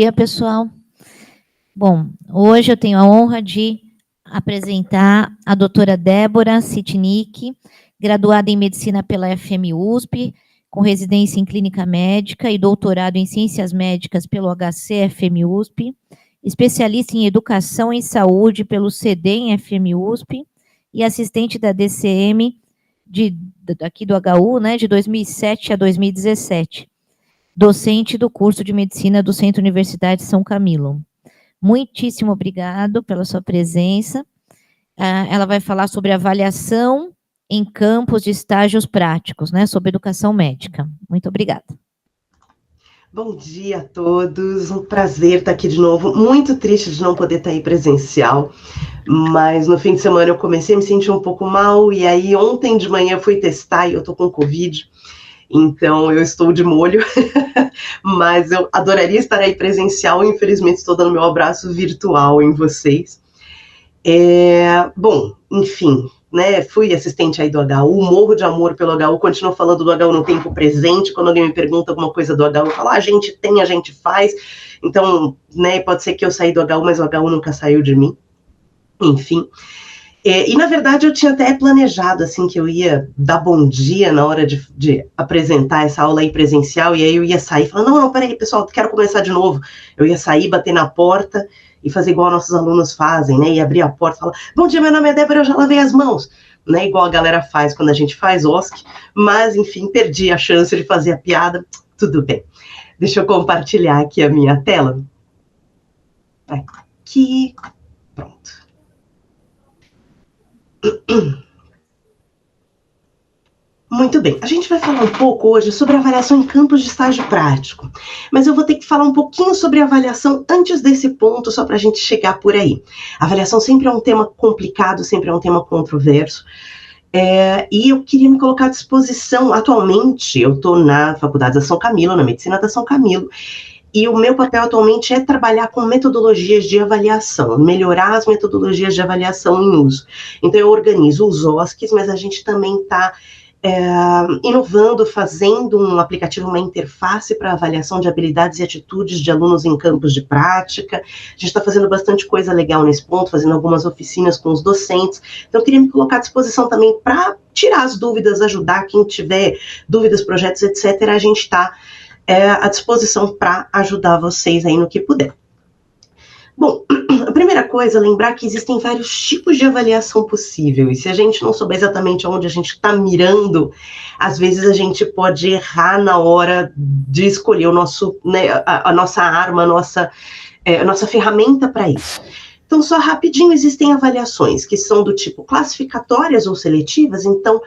dia, pessoal. Bom, hoje eu tenho a honra de apresentar a doutora Débora Sitnik, graduada em Medicina pela FMUSP, com residência em Clínica Médica e doutorado em Ciências Médicas pelo HC-FMUSP, especialista em Educação em Saúde pelo CDEM-FMUSP e assistente da DCM aqui do HU, né, de 2007 a 2017. Docente do curso de Medicina do Centro Universidade São Camilo. Muitíssimo obrigado pela sua presença. Ela vai falar sobre avaliação em campos de estágios práticos, né, sobre educação médica. Muito obrigada. Bom dia a todos, um prazer estar aqui de novo. Muito triste de não poder estar aí presencial, mas no fim de semana eu comecei a me sentir um pouco mal, e aí ontem de manhã eu fui testar e eu tô com Covid. Então, eu estou de molho, mas eu adoraria estar aí presencial, infelizmente estou dando meu abraço virtual em vocês. Bom, enfim, né, fui assistente aí do HU, morro de amor pelo HU, continuo falando do HU no tempo presente, quando alguém me pergunta alguma coisa do HU, eu falo, a gente tem, a gente faz, então, né, pode ser que eu saí do HU, mas o HU nunca saiu de mim, enfim. E, na verdade, eu tinha até planejado, assim, que eu ia dar bom dia na hora de apresentar essa aula aí presencial, e aí eu ia sair, falando, não, peraí, pessoal, quero começar de novo. Eu ia sair, bater na porta e fazer igual nossos alunos fazem, né, e abrir a porta e falar, bom dia, meu nome é Débora, eu já lavei as mãos, né, igual a galera faz quando a gente faz OSC, mas, enfim, perdi a chance de fazer a piada, tudo bem. Deixa eu compartilhar aqui a minha tela. Aqui, pronto. Muito bem, a gente vai falar um pouco hoje sobre avaliação em campos de estágio prático, mas eu vou ter que falar um pouquinho sobre avaliação antes desse ponto, só para a gente chegar por aí. A avaliação sempre é um tema complicado, sempre é um tema controverso, e eu queria me colocar à disposição. Atualmente, eu estou na Faculdade da São Camilo, na Medicina da São Camilo, e o meu papel atualmente é trabalhar com metodologias de avaliação, melhorar as metodologias de avaliação em uso. Então, eu organizo os OSCs, mas a gente também está inovando, fazendo um aplicativo, uma interface para avaliação de habilidades e atitudes de alunos em campos de prática. A gente está fazendo bastante coisa legal nesse ponto, fazendo algumas oficinas com os docentes. Então, eu queria me colocar à disposição também para tirar as dúvidas, ajudar quem tiver dúvidas, projetos, etc. A gente está à disposição para ajudar vocês aí no que puder. Bom, a primeira coisa é lembrar que existem vários tipos de avaliação possível, e se a gente não souber exatamente onde a gente está mirando, às vezes a gente pode errar na hora de escolher o nosso, né, a nossa arma, a nossa ferramenta para isso. Então, só rapidinho, existem avaliações que são do tipo classificatórias ou seletivas. Então,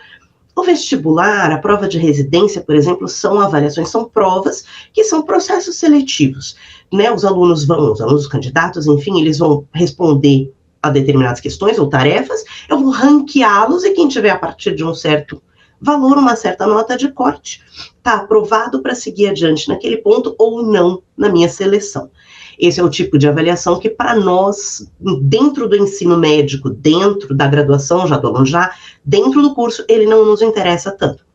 o vestibular, a prova de residência, por exemplo, são avaliações, são provas que são processos seletivos, né? Os alunos, os candidatos, enfim, eles vão responder a determinadas questões ou tarefas, eu vou ranqueá-los, e quem tiver a partir de um certo valor, uma certa nota de corte, está aprovado para seguir adiante naquele ponto ou não na minha seleção. Esse é o tipo de avaliação que, para nós, dentro do ensino médico, dentro da graduação, dentro do curso, ele não nos interessa tanto.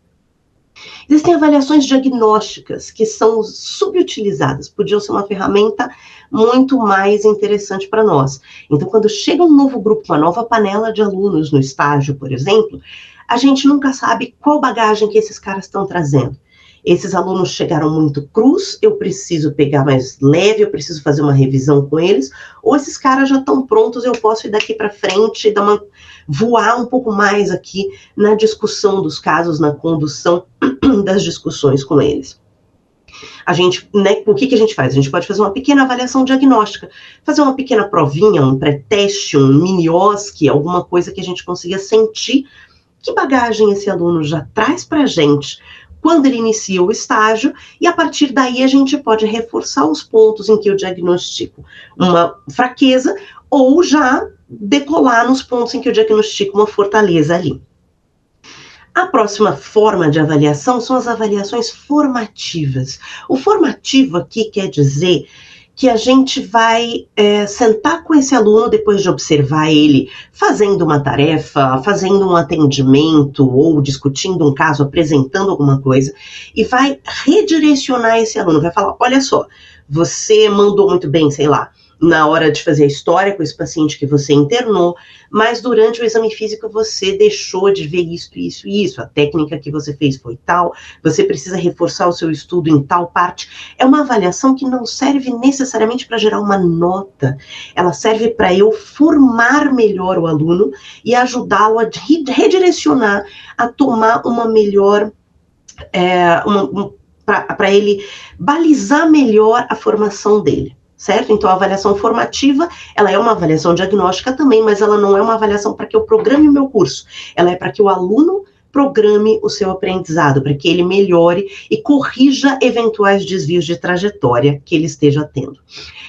Existem avaliações diagnósticas que são subutilizadas, podiam ser uma ferramenta muito mais interessante para nós. Então, quando chega um novo grupo, uma nova panela de alunos no estágio, por exemplo, a gente nunca sabe qual bagagem que esses caras estão trazendo. Esses alunos chegaram muito crus, eu preciso pegar mais leve, eu preciso fazer uma revisão com eles, ou esses caras já estão prontos, eu posso ir daqui para frente, voar um pouco mais aqui na discussão dos casos, na condução das discussões com eles. A gente, né, o que a gente faz? A gente pode fazer uma pequena avaliação diagnóstica, fazer uma pequena provinha, um pré-teste, um mini-OSCE, alguma coisa que a gente consiga sentir que bagagem esse aluno já traz para a gente quando ele inicia o estágio, e a partir daí a gente pode reforçar os pontos em que eu diagnostico uma fraqueza, ou já decolar nos pontos em que eu diagnostico uma fortaleza ali. A próxima forma de avaliação são as avaliações formativas. O formativo aqui quer dizer que a gente vai sentar com esse aluno depois de observar ele fazendo uma tarefa, fazendo um atendimento ou discutindo um caso, apresentando alguma coisa, e vai redirecionar esse aluno, vai falar, olha só, você mandou muito bem, sei lá, na hora de fazer a história com esse paciente que você internou, mas durante o exame físico você deixou de ver isso, a técnica que você fez foi tal, você precisa reforçar o seu estudo em tal parte. É uma avaliação que não serve necessariamente para gerar uma nota, ela serve para eu formar melhor o aluno e ajudá-lo a redirecionar, a tomar uma melhor, para ele balizar melhor a formação dele. Certo? Então, a avaliação formativa, ela é uma avaliação diagnóstica também, mas ela não é uma avaliação para que eu programe o meu curso. Ela é para que o aluno programe o seu aprendizado, para que ele melhore e corrija eventuais desvios de trajetória que ele esteja tendo.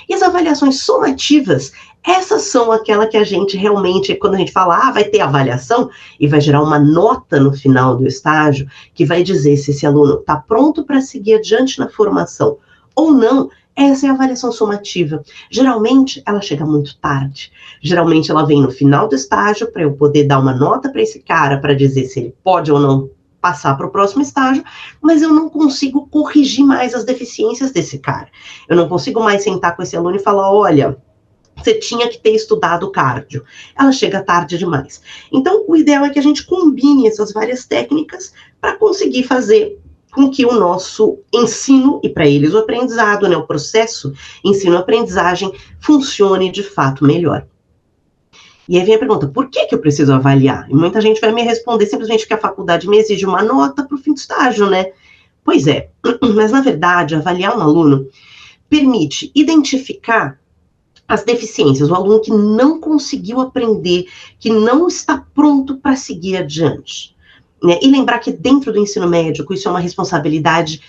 E as avaliações somativas, essas são aquela que a gente realmente, quando a gente fala, vai ter avaliação, e vai gerar uma nota no final do estágio, que vai dizer se esse aluno está pronto para seguir adiante na formação ou não. Essa é a avaliação somativa. Geralmente, ela chega muito tarde. Geralmente, ela vem no final do estágio para eu poder dar uma nota para esse cara, para dizer se ele pode ou não passar para o próximo estágio, mas eu não consigo corrigir mais as deficiências desse cara. Eu não consigo mais sentar com esse aluno e falar, olha, você tinha que ter estudado cardio. Ela chega tarde demais. Então, o ideal é que a gente combine essas várias técnicas para conseguir fazer com que o nosso ensino, e para eles o aprendizado, né, o processo ensino-aprendizagem, funcione de fato melhor. E aí vem a pergunta, por que eu preciso avaliar? E muita gente vai me responder simplesmente que a faculdade me exige uma nota para o fim do estágio, né? Pois é, mas na verdade, avaliar um aluno permite identificar as deficiências, o aluno que não conseguiu aprender, que não está pronto para seguir adiante. E lembrar que dentro do ensino médico isso é uma responsabilidade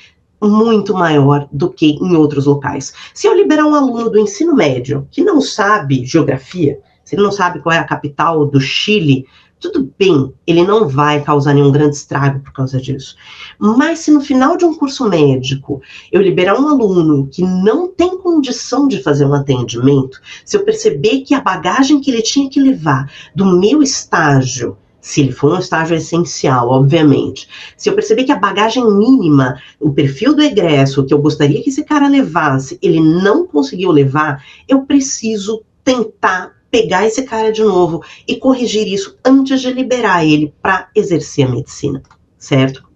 muito maior do que em outros locais. Se eu liberar um aluno do ensino médio que não sabe geografia, se ele não sabe qual é a capital do Chile, tudo bem, ele não vai causar nenhum grande estrago por causa disso. Mas se no final de um curso médico eu liberar um aluno que não tem condição de fazer um atendimento, se eu perceber que a bagagem que ele tinha que levar do meu estágio, se ele for um estágio essencial, obviamente. Se eu perceber que a bagagem mínima, o perfil do egresso, que eu gostaria que esse cara levasse, ele não conseguiu levar, eu preciso tentar pegar esse cara de novo e corrigir isso antes de liberar ele para exercer a medicina, certo?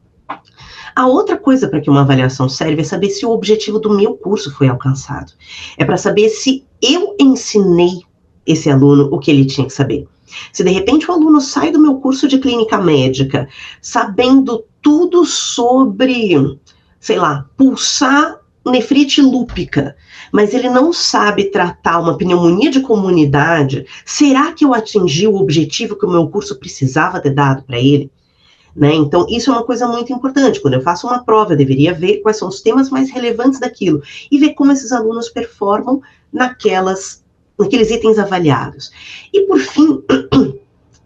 A outra coisa para que uma avaliação serve é saber se o objetivo do meu curso foi alcançado. É para saber se eu ensinei esse aluno o que ele tinha que saber. Se de repente o aluno sai do meu curso de clínica médica sabendo tudo sobre, sei lá, pulsar nefrite lúpica, mas ele não sabe tratar uma pneumonia de comunidade, será que eu atingi o objetivo que o meu curso precisava ter dado para ele? Né? Então, isso é uma coisa muito importante. Quando eu faço uma prova, eu deveria ver quais são os temas mais relevantes daquilo e ver como esses alunos performam naqueles itens avaliados. E, por fim,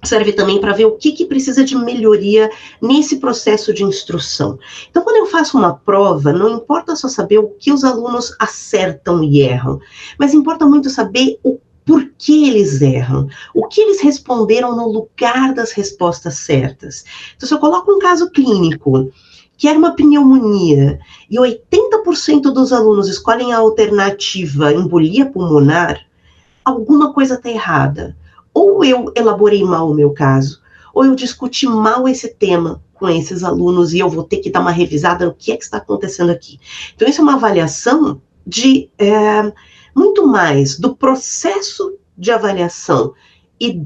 serve também para ver o que precisa de melhoria nesse processo de instrução. Então, quando eu faço uma prova, não importa só saber o que os alunos acertam e erram, mas importa muito saber o porquê eles erram, o que eles responderam no lugar das respostas certas. Então, se eu coloco um caso clínico, que era uma pneumonia, e 80% dos alunos escolhem a alternativa embolia pulmonar, alguma coisa está errada. Ou eu elaborei mal o meu caso, ou eu discuti mal esse tema com esses alunos e eu vou ter que dar uma revisada no que é que está acontecendo aqui. Então, isso é uma avaliação de muito mais do processo de avaliação e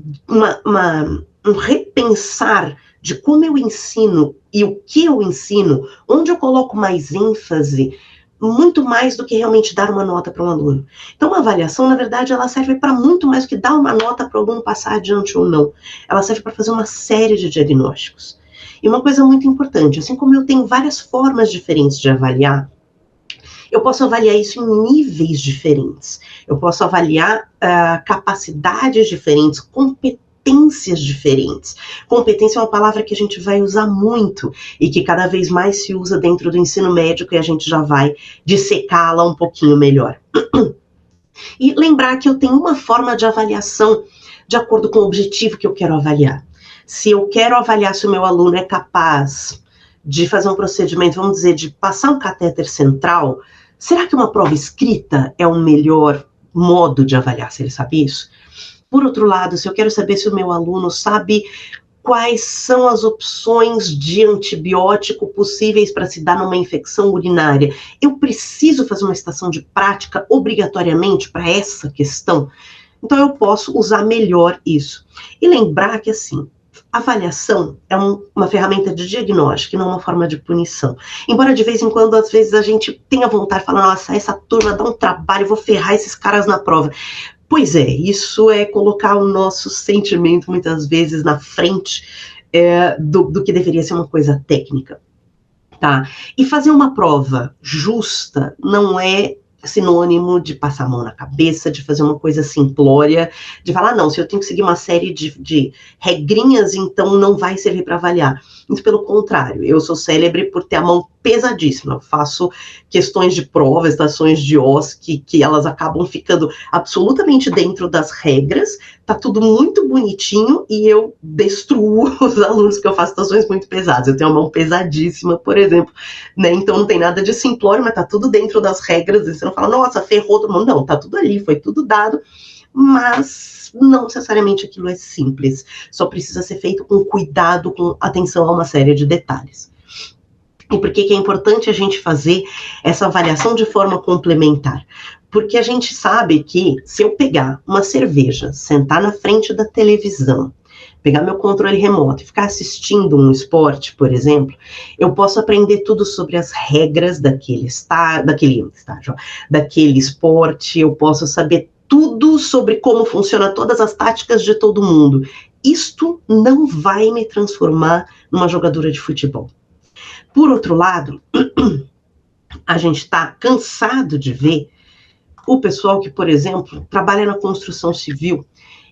um repensar de como eu ensino e o que eu ensino, onde eu coloco mais ênfase, muito mais do que realmente dar uma nota para um aluno. Então, uma avaliação, na verdade, ela serve para muito mais do que dar uma nota para o aluno passar adiante ou não. Ela serve para fazer uma série de diagnósticos. E uma coisa muito importante, assim como eu tenho várias formas diferentes de avaliar, eu posso avaliar isso em níveis diferentes. Eu posso avaliar capacidades diferentes, competências diferentes. Competência é uma palavra que a gente vai usar muito e que cada vez mais se usa dentro do ensino médico e a gente já vai dissecá-la um pouquinho melhor. E lembrar que eu tenho uma forma de avaliação de acordo com o objetivo que eu quero avaliar. Se eu quero avaliar se o meu aluno é capaz de fazer um procedimento, vamos dizer, de passar um catéter central, Será que uma prova escrita é o melhor modo de avaliar se ele sabe isso? Por outro lado, se eu quero saber se o meu aluno sabe quais são as opções de antibiótico possíveis para se dar numa infecção urinária, eu preciso fazer uma estação de prática obrigatoriamente para essa questão? Então eu posso usar melhor isso. E lembrar que, assim, avaliação é uma ferramenta de diagnóstico e não uma forma de punição. Embora de vez em quando, às vezes, a gente tenha vontade de falar, nossa, essa turma dá um trabalho, eu vou ferrar esses caras na prova. Pois é, isso é colocar o nosso sentimento, muitas vezes, na frente do que deveria ser uma coisa técnica. Tá? E fazer uma prova justa não é sinônimo de passar a mão na cabeça, de fazer uma coisa simplória, de falar, não, se eu tenho que seguir uma série de regrinhas, então não vai servir para avaliar. Muito pelo contrário, eu sou célebre por ter a mão pesadíssima, eu faço questões de prova, estações de OSCE, que elas acabam ficando absolutamente dentro das regras, tá tudo muito bonitinho e eu destruo os alunos que eu faço estações muito pesadas, eu tenho uma mão pesadíssima, por exemplo, né? Então não tem nada de simplório, mas tá tudo dentro das regras, e você não fala, nossa, ferrou todo mundo, não, tá tudo ali, foi tudo dado, mas não necessariamente aquilo é simples, só precisa ser feito com cuidado, com atenção a uma série de detalhes. E por que é importante a gente fazer essa avaliação de forma complementar? Porque a gente sabe que se eu pegar uma cerveja, sentar na frente da televisão, pegar meu controle remoto e ficar assistindo um esporte, por exemplo, eu posso aprender tudo sobre as regras daquele esporte, eu posso saber tudo sobre como funciona todas as táticas de todo mundo. Isto não vai me transformar numa jogadora de futebol. Por outro lado, a gente está cansado de ver o pessoal que, por exemplo, trabalha na construção civil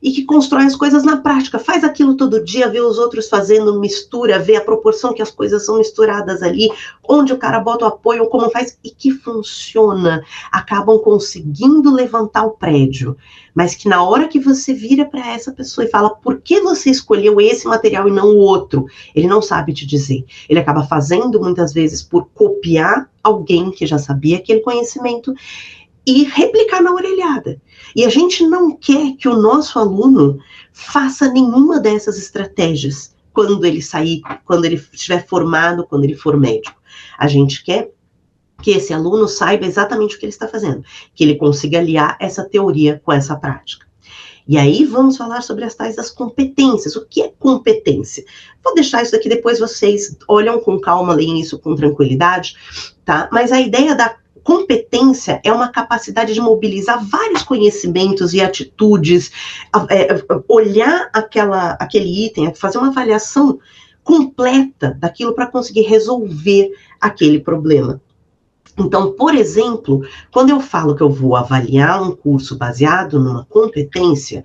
e que constrói as coisas na prática, faz aquilo todo dia, vê os outros fazendo, mistura, vê a proporção que as coisas são misturadas ali, onde o cara bota o apoio, como faz, e que funciona. Acabam conseguindo levantar o prédio, mas que na hora que você vira para essa pessoa e fala, por que você escolheu esse material e não o outro? Ele não sabe te dizer. Ele acaba fazendo, muitas vezes, por copiar alguém que já sabia aquele conhecimento, e replicar na orelhada. E a gente não quer que o nosso aluno faça nenhuma dessas estratégias quando ele sair, quando ele estiver formado, quando ele for médico. A gente quer que esse aluno saiba exatamente o que ele está fazendo, que ele consiga aliar essa teoria com essa prática. E aí vamos falar sobre as tais das competências. O que é competência? Vou deixar isso aqui, depois vocês olham com calma, leem isso com tranquilidade, tá? Mas a ideia da competência é uma capacidade de mobilizar vários conhecimentos e atitudes, olhar aquele item, fazer uma avaliação completa daquilo para conseguir resolver aquele problema. Então, por exemplo, quando eu falo que eu vou avaliar um curso baseado numa competência,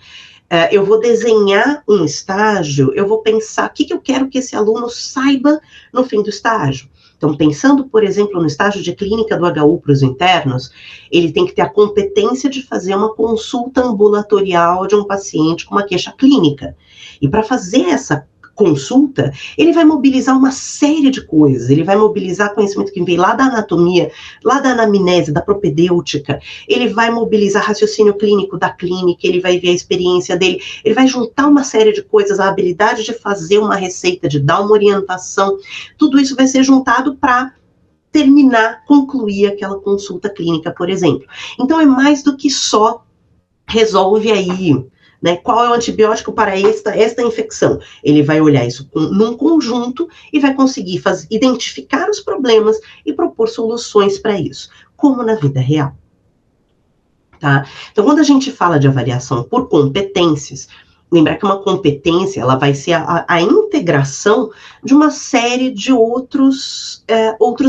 eu vou desenhar um estágio, eu vou pensar o que eu quero que esse aluno saiba no fim do estágio. Então, pensando, por exemplo, no estágio de clínica do HU para os internos, ele tem que ter a competência de fazer uma consulta ambulatorial de um paciente com uma queixa clínica. E para fazer essa consulta, ele vai mobilizar uma série de coisas, ele vai mobilizar conhecimento que vem lá da anatomia, lá da anamnese, da propedêutica, ele vai mobilizar raciocínio clínico da clínica, ele vai ver a experiência dele, ele vai juntar uma série de coisas, a habilidade de fazer uma receita, de dar uma orientação, tudo isso vai ser juntado para terminar, concluir aquela consulta clínica, por exemplo. Então, é mais do que só resolve aí, né, qual é o antibiótico para esta infecção. Ele vai olhar isso num conjunto e vai conseguir identificar os problemas e propor soluções para isso, como na vida real. Tá? Então, quando a gente fala de avaliação por competências, lembrar que uma competência, ela vai ser a integração de uma série de outros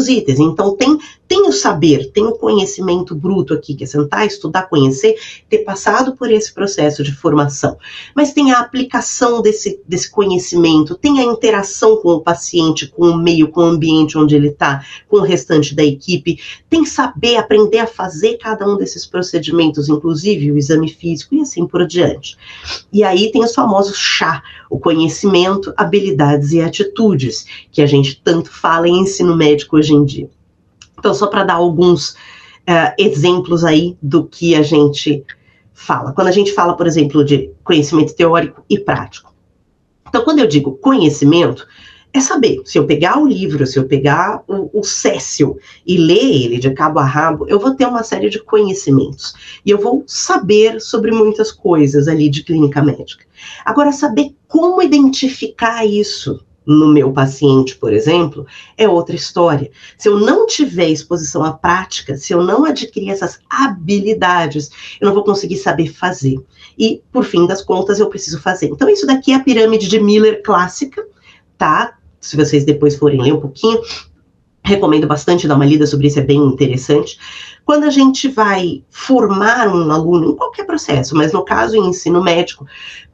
itens. Então, tem o saber, tem o conhecimento bruto aqui, que é sentar, estudar, conhecer, ter passado por esse processo de formação. Mas tem a aplicação desse conhecimento, tem a interação com o paciente, com o meio, com o ambiente onde ele está, com o restante da equipe, tem saber, aprender a fazer cada um desses procedimentos, inclusive o exame físico e assim por diante. E aí tem os famosos chá, o conhecimento, habilidades e atitudes, que a gente tanto fala em ensino médico hoje em dia. Então, só para dar alguns exemplos aí do que a gente fala. Quando a gente fala, por exemplo, de conhecimento teórico e prático. Então, quando eu digo conhecimento, é saber. Se eu pegar o livro, se eu pegar o Cécio e ler ele de cabo a rabo, eu vou ter uma série de conhecimentos. E eu vou saber sobre muitas coisas ali de clínica médica. Agora, saber como identificar isso no meu paciente, por exemplo, é outra história. Se eu não tiver exposição à prática, se eu não adquirir essas habilidades, eu não vou conseguir saber fazer. E, por fim das contas, eu preciso fazer. Então, isso daqui é a pirâmide de Miller clássica, tá? Se vocês depois forem ler um pouquinho, recomendo bastante dar uma lida sobre isso, é bem interessante. Quando a gente vai formar um aluno em qualquer processo, mas no caso em ensino médico,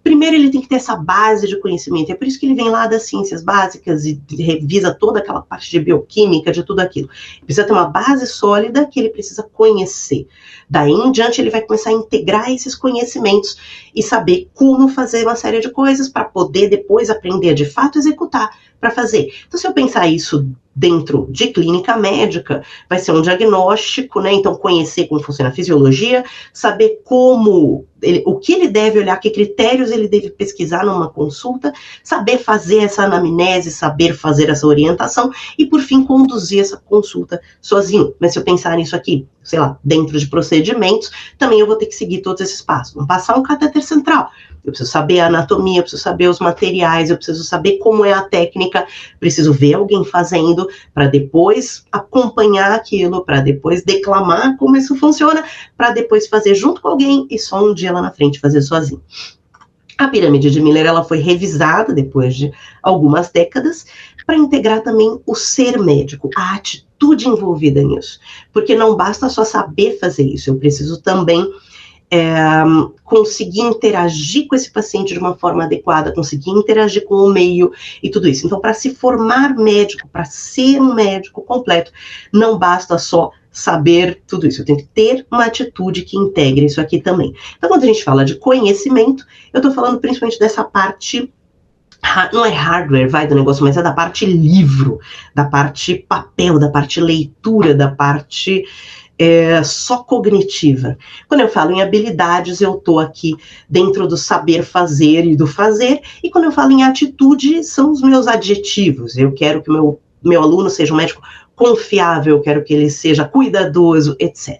primeiro ele tem que ter essa base de conhecimento, é por isso que ele vem lá das ciências básicas e revisa toda aquela parte de bioquímica, de tudo aquilo. Ele precisa ter uma base sólida que ele precisa conhecer. Daí em diante ele vai começar a integrar esses conhecimentos e saber como fazer uma série de coisas para poder depois aprender a de fato executar para fazer. Então se eu pensar isso dentro de clínica médica, vai ser um diagnóstico, né? Então, conhecer como funciona a fisiologia, saber o que ele deve olhar, que critérios ele deve pesquisar numa consulta, saber fazer essa anamnese, saber fazer essa orientação e, por fim, conduzir essa consulta sozinho. Mas se eu pensar nisso aqui, sei lá, dentro de procedimentos, também eu vou ter que seguir todos esses passos. Vou passar um catéter central. Eu preciso saber a anatomia, eu preciso saber os materiais, eu preciso saber como é a técnica, preciso ver alguém fazendo para depois acompanhar aquilo, para depois declamar como isso funciona, para depois fazer junto com alguém e só um dia lá na frente fazer sozinho. A pirâmide de Miller ela foi revisada depois de algumas décadas para integrar também o ser médico, a atitude envolvida nisso, porque não basta só saber fazer isso, eu preciso também conseguir interagir com esse paciente de uma forma adequada, conseguir interagir com o meio e tudo isso. Então, para se formar médico, para ser um médico completo, não basta só saber tudo isso, eu tenho que ter uma atitude que integre isso aqui também. Então, quando a gente fala de conhecimento, eu estou falando principalmente dessa parte, não é hardware, do negócio, mas é da parte livro, da parte papel, da parte leitura, da parte só cognitiva. Quando eu falo em habilidades, eu estou aqui dentro do saber fazer e do fazer, e quando eu falo em atitude, são os meus adjetivos. Eu quero que o meu aluno seja um médico confiável, eu quero que ele seja cuidadoso, etc.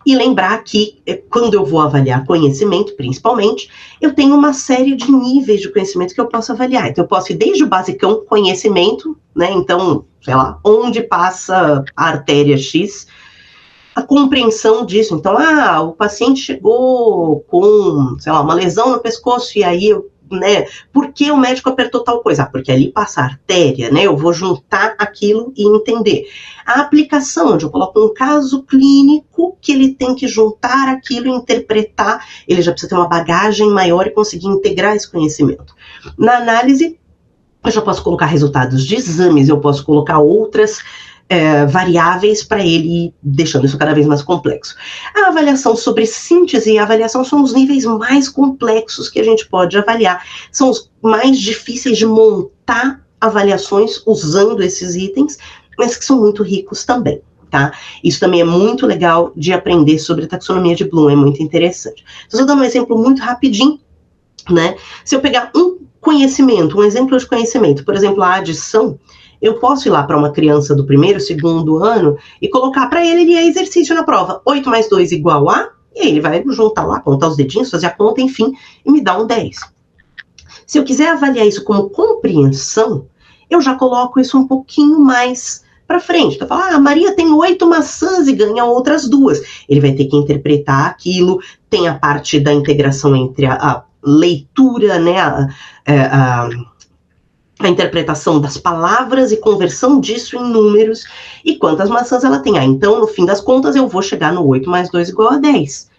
E lembrar que, quando eu vou avaliar conhecimento, principalmente, eu tenho uma série de níveis de conhecimento que eu posso avaliar. Então, eu posso ir desde o basicão, conhecimento, né? Então, sei lá, onde passa a artéria X, a compreensão disso. Então, o paciente chegou com, sei lá, uma lesão no pescoço, e aí né, por que o médico apertou tal coisa? Porque ali passa a artéria, né, eu vou juntar aquilo e entender. A aplicação, onde eu coloco um caso clínico que ele tem que juntar aquilo e interpretar, ele já precisa ter uma bagagem maior e conseguir integrar esse conhecimento. Na análise, eu já posso colocar resultados de exames, eu posso colocar outras variáveis para ele ir deixando isso cada vez mais complexo. A avaliação sobre síntese e a avaliação são os níveis mais complexos que a gente pode avaliar. São os mais difíceis de montar avaliações usando esses itens, mas que são muito ricos também. Tá? Isso também é muito legal de aprender sobre a taxonomia de Bloom, é muito interessante. Estou dando um exemplo muito rapidinho, né? Se eu pegar um conhecimento, um exemplo de conhecimento, por exemplo, a adição, eu posso ir lá para uma criança do primeiro, segundo ano e colocar para ele exercício na prova. 8 mais 2 igual a... E aí ele vai juntar lá, contar os dedinhos, fazer a conta, enfim, e me dá um 10. Se eu quiser avaliar isso como compreensão, eu já coloco isso um pouquinho mais para frente. Então, eu falo, a Maria tem 8 maçãs e ganha outras 2. Ele vai ter que interpretar aquilo, tem a parte da integração entre a leitura, né, a interpretação das palavras e conversão disso em números, e quantas maçãs ela tem. Então, no fim das contas, eu vou chegar no 8 mais 2 igual a 10.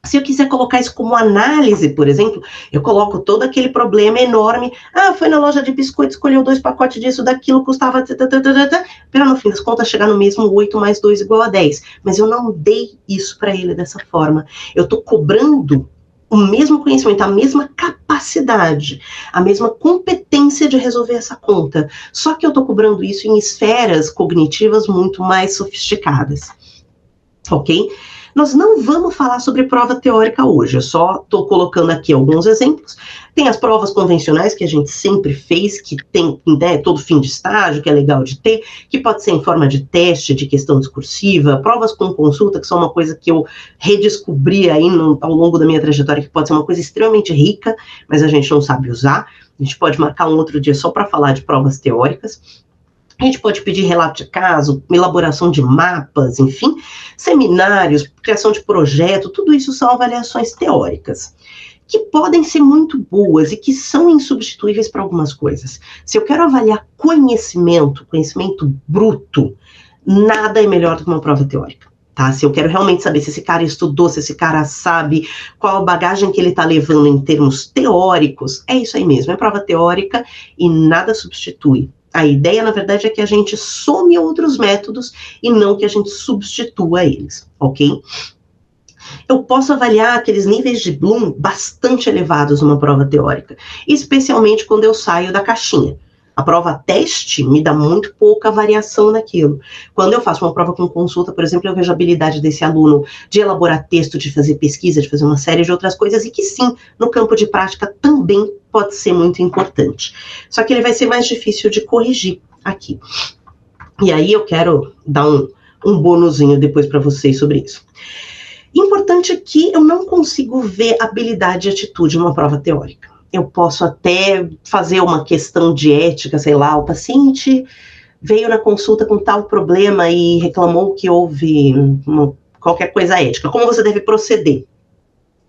Se eu quiser colocar isso como análise, por exemplo, eu coloco todo aquele problema enorme, foi na loja de biscoito, escolheu 2 pacotes disso, daquilo, custava... para no fim das contas chegar no mesmo 8 mais 2 igual a 10. Mas eu não dei isso para ele dessa forma. Eu estou cobrando o mesmo conhecimento, a mesma capacidade, a mesma competência de resolver essa conta. Só que eu estou cobrando isso em esferas cognitivas muito mais sofisticadas. Ok? Nós não vamos falar sobre prova teórica hoje, eu só estou colocando aqui alguns exemplos. Tem as provas convencionais que a gente sempre fez, que tem, né, todo fim de estágio, que é legal de ter, que pode ser em forma de teste, de questão discursiva, provas com consulta, que são uma coisa que eu redescobri aí ao longo da minha trajetória, que pode ser uma coisa extremamente rica, mas a gente não sabe usar. A gente pode marcar um outro dia só para falar de provas teóricas. A gente pode pedir relato de caso, elaboração de mapas, enfim, seminários, criação de projeto, tudo isso são avaliações teóricas, que podem ser muito boas e que são insubstituíveis para algumas coisas. Se eu quero avaliar conhecimento bruto, nada é melhor do que uma prova teórica. Tá? Se eu quero realmente saber se esse cara estudou, se esse cara sabe qual a bagagem que ele está levando em termos teóricos, é isso aí mesmo, é prova teórica e nada substitui. A ideia, na verdade, é que a gente some outros métodos e não que a gente substitua eles, ok? Eu posso avaliar aqueles níveis de Bloom bastante elevados numa prova teórica, especialmente quando eu saio da caixinha. A prova teste me dá muito pouca variação naquilo. Quando eu faço uma prova com consulta, por exemplo, eu vejo a habilidade desse aluno de elaborar texto, de fazer pesquisa, de fazer uma série de outras coisas, e que sim, no campo de prática também pode ser muito importante. Só que ele vai ser mais difícil de corrigir aqui. E aí eu quero dar um bônusinho depois para vocês sobre isso. Importante que eu não consigo ver habilidade e atitude numa prova teórica. Eu posso até fazer uma questão de ética, sei lá, o paciente veio na consulta com tal problema e reclamou que houve qualquer coisa ética. Como você deve proceder?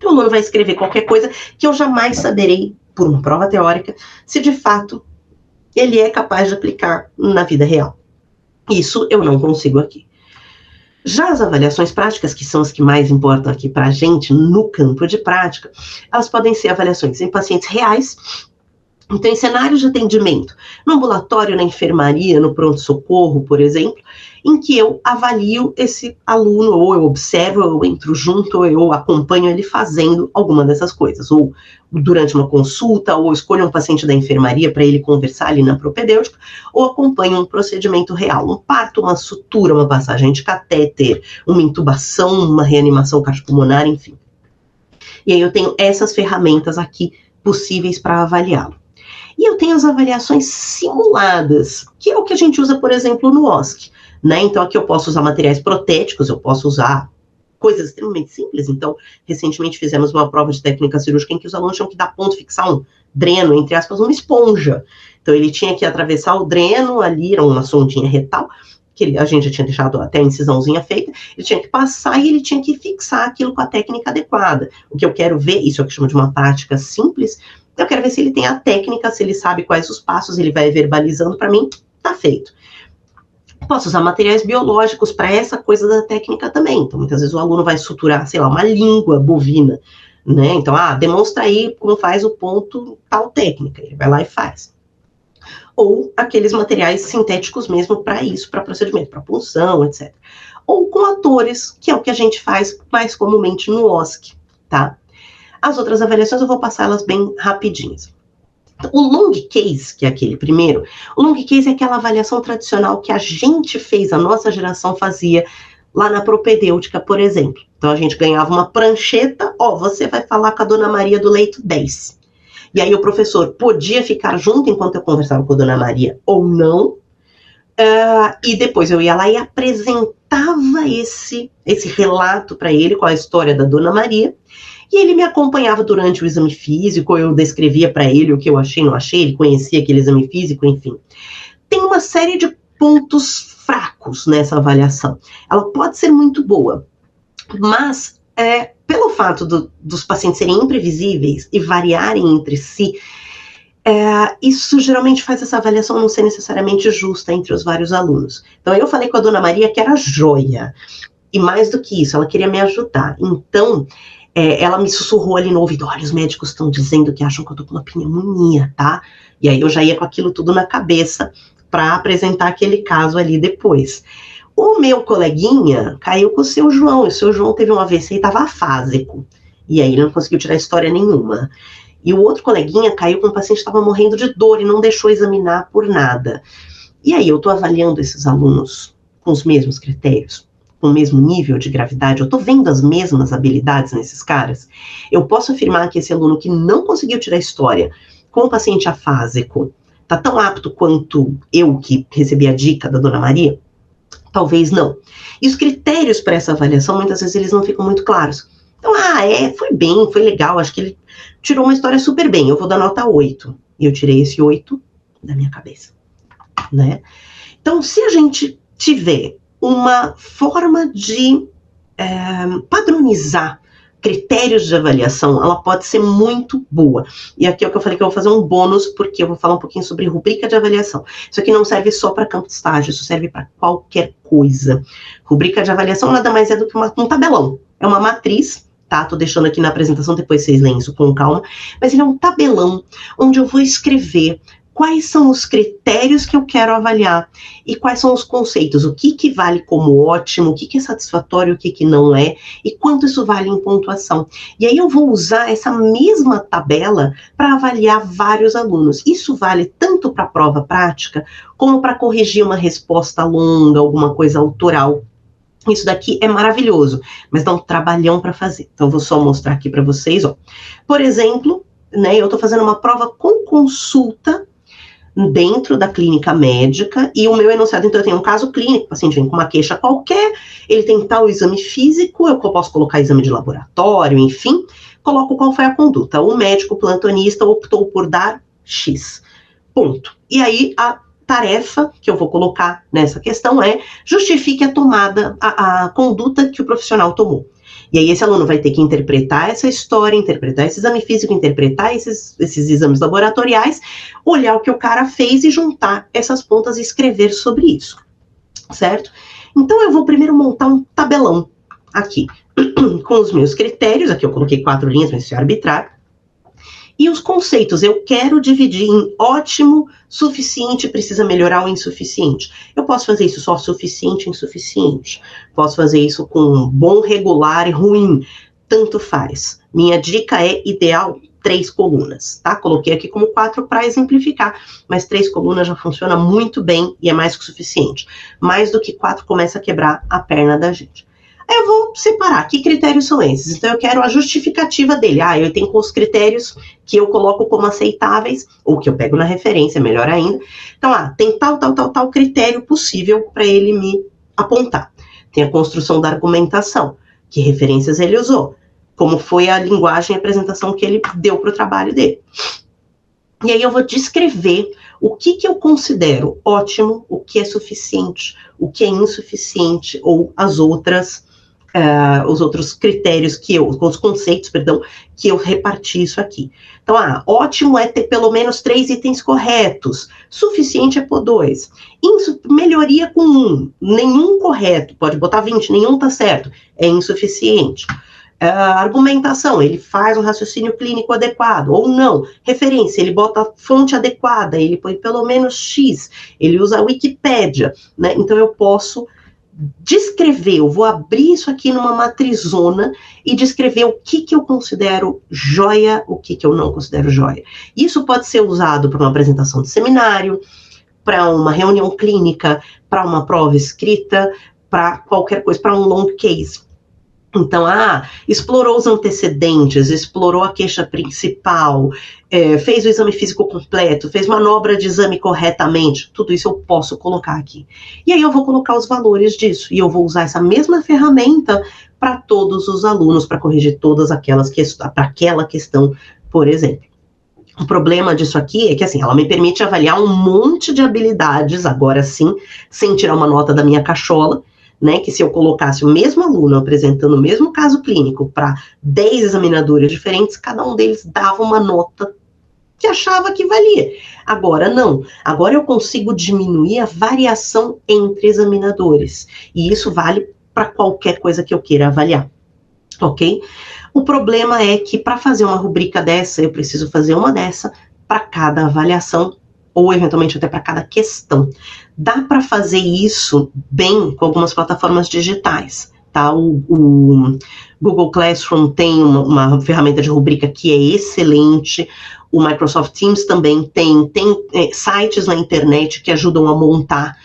O aluno vai escrever qualquer coisa que eu jamais saberei, por uma prova teórica, se de fato ele é capaz de aplicar na vida real. Isso eu não consigo aqui. Já as avaliações práticas, que são as que mais importam aqui para a gente no campo de prática, elas podem ser avaliações em pacientes reais, então em cenários de atendimento, no ambulatório, na enfermaria, no pronto-socorro, por exemplo, em que eu avalio esse aluno, ou eu observo, ou eu entro junto, ou eu acompanho ele fazendo alguma dessas coisas, ou durante uma consulta, ou escolho um paciente da enfermaria para ele conversar ali na propedêutica, ou acompanho um procedimento real, um parto, uma sutura, uma passagem de catéter, uma intubação, uma reanimação cardiopulmonar, enfim. E aí eu tenho essas ferramentas aqui possíveis para avaliá-lo. E eu tenho as avaliações simuladas, que é o que a gente usa, por exemplo, no OSCE, né? Então aqui eu posso usar materiais protéticos, eu posso usar coisas extremamente simples. Então, recentemente fizemos uma prova de técnica cirúrgica em que os alunos tinham que dar ponto, fixar um dreno, entre aspas, uma esponja. Então ele tinha que atravessar o dreno, ali era uma sondinha retal, que a gente já tinha deixado até a incisãozinha feita, ele tinha que passar e ele tinha que fixar aquilo com a técnica adequada. O que eu quero ver, isso é o que chama de uma prática simples, eu quero ver se ele tem a técnica, se ele sabe quais os passos, ele vai verbalizando para mim, tá feito. Posso usar materiais biológicos para essa coisa da técnica também. Então, muitas vezes o aluno vai suturar, sei lá, uma língua bovina, né? Então, demonstra aí como faz o ponto tal técnica. Ele vai lá e faz. Ou aqueles materiais sintéticos mesmo para isso, para procedimento, para punção, etc. Ou com atores, que é o que a gente faz mais comumente no OSCE, tá? As outras avaliações eu vou passar elas bem rapidinhas. O long case, que é aquele primeiro, o long case é aquela avaliação tradicional que a gente fez, a nossa geração fazia lá na propedêutica, por exemplo. Então a gente ganhava uma prancheta, você vai falar com a Dona Maria do leito 10. E aí o professor podia ficar junto enquanto eu conversava com a Dona Maria ou não, e depois eu ia lá e apresentava esse relato para ele com a história da Dona Maria. E ele me acompanhava durante o exame físico, eu descrevia para ele o que eu achei, não achei, ele conhecia aquele exame físico, enfim. Tem uma série de pontos fracos nessa avaliação. Ela pode ser muito boa, mas pelo fato dos pacientes serem imprevisíveis e variarem entre si, isso geralmente faz essa avaliação não ser necessariamente justa entre os vários alunos. Então eu falei com a Dona Maria que era joia, e mais do que isso, ela queria me ajudar. Então ela me sussurrou ali no ouvido, olha, os médicos estão dizendo que acham que eu tô com uma pneumonia, tá? E aí eu já ia com aquilo tudo na cabeça para apresentar aquele caso ali depois. O meu coleguinha caiu com o seu João, e o seu João teve um AVC e estava afásico. E aí ele não conseguiu tirar história nenhuma. E o outro coleguinha caiu com um paciente que estava morrendo de dor e não deixou examinar por nada. E aí eu estou avaliando esses alunos com os mesmos critérios, com o mesmo nível de gravidade, eu estou vendo as mesmas habilidades nesses caras. Eu posso afirmar que esse aluno que não conseguiu tirar história com o paciente afásico está tão apto quanto eu que recebi a dica da Dona Maria? Talvez não. E os critérios para essa avaliação, muitas vezes, eles não ficam muito claros. Então, foi bem, foi legal, acho que ele tirou uma história super bem, eu vou dar nota 8. E eu tirei esse 8 da minha cabeça, né? Então, se a gente tiver uma forma de padronizar critérios de avaliação, ela pode ser muito boa. E aqui é o que eu falei que eu vou fazer um bônus, porque eu vou falar um pouquinho sobre rubrica de avaliação. Isso aqui não serve só para campo de estágio, isso serve para qualquer coisa. Rubrica de avaliação nada mais é do que um tabelão. É uma matriz, tá? Tô deixando aqui na apresentação, depois vocês leem isso com calma. Mas ele é um tabelão onde eu vou escrever quais são os critérios que eu quero avaliar e quais são os conceitos, o que vale como ótimo, o que é satisfatório, o que não é, e quanto isso vale em pontuação. E aí eu vou usar essa mesma tabela para avaliar vários alunos. Isso vale tanto para a prova prática, como para corrigir uma resposta longa, alguma coisa autoral. Isso daqui é maravilhoso, mas dá um trabalhão para fazer. Então eu vou só mostrar aqui para vocês, ó. Por exemplo, né, eu estou fazendo uma prova com consulta dentro da clínica médica, e o meu enunciado, então eu tenho um caso clínico, o paciente vem com uma queixa qualquer, ele tem tal exame físico, eu posso colocar exame de laboratório, enfim, coloco qual foi a conduta. O médico plantonista optou por dar X, ponto. E aí a tarefa que eu vou colocar nessa questão é justifique a tomada, a conduta que o profissional tomou. E aí esse aluno vai ter que interpretar essa história, interpretar esse exame físico, interpretar esses exames laboratoriais, olhar o que o cara fez e juntar essas pontas e escrever sobre isso, certo? Então eu vou primeiro montar um tabelão aqui, com os meus critérios, aqui eu coloquei 4 linhas, mas isso é arbitrário, e os conceitos, eu quero dividir em ótimo, suficiente, precisa melhorar o insuficiente. Eu posso fazer isso só suficiente e insuficiente. Posso fazer isso com bom, regular e ruim. Tanto faz. Minha dica é ideal 3 colunas, tá? Coloquei aqui como 4 para exemplificar, mas 3 colunas já funciona muito bem e é mais que o suficiente. Mais do que 4 começa a quebrar a perna da gente. Aí eu vou separar, que critérios são esses? Então eu quero a justificativa dele. Eu tenho os critérios que eu coloco como aceitáveis, ou que eu pego na referência, melhor ainda. Então, tem tal critério possível para ele me apontar. Tem a construção da argumentação, que referências ele usou, como foi a linguagem e apresentação que ele deu para o trabalho dele. E aí eu vou descrever o que eu considero ótimo, o que é suficiente, o que é insuficiente, ou os outros critérios os conceitos, que eu reparti isso aqui. Então, ótimo é ter pelo menos 3 itens corretos, suficiente é pôr 2, melhoria com 1, nenhum correto, pode botar 20, nenhum tá certo, é insuficiente. Argumentação, ele faz um raciocínio clínico adequado, ou não. Referência, ele bota a fonte adequada, ele põe pelo menos X, ele usa a Wikipédia, né? Então eu posso descrever, eu vou abrir isso aqui numa matrizona e descrever o que eu considero joia, o que eu não considero joia. Isso pode ser usado para uma apresentação de seminário, para uma reunião clínica, para uma prova escrita, para qualquer coisa, para um long case. Então, explorou os antecedentes, explorou a queixa principal, fez o exame físico completo, fez manobra de exame corretamente, tudo isso eu posso colocar aqui. E aí eu vou colocar os valores disso, e eu vou usar essa mesma ferramenta para todos os alunos, para corrigir todas aquelas questões, para aquela questão, por exemplo. O problema disso aqui é que, assim, ela me permite avaliar um monte de habilidades, agora sim, sem tirar uma nota da minha cachola, né, que se eu colocasse o mesmo aluno apresentando o mesmo caso clínico para 10 examinadores diferentes, cada um deles dava uma nota que achava que valia. Agora não. Agora eu consigo diminuir a variação entre examinadores. E isso vale para qualquer coisa que eu queira avaliar. Ok? O problema é que para fazer uma rubrica dessa, eu preciso fazer uma dessa para cada avaliação, ou eventualmente até para cada questão. Dá para fazer isso bem com algumas plataformas digitais, tá? O Google Classroom tem uma ferramenta de rubrica que é excelente, o Microsoft Teams também tem sites na internet que ajudam a montar,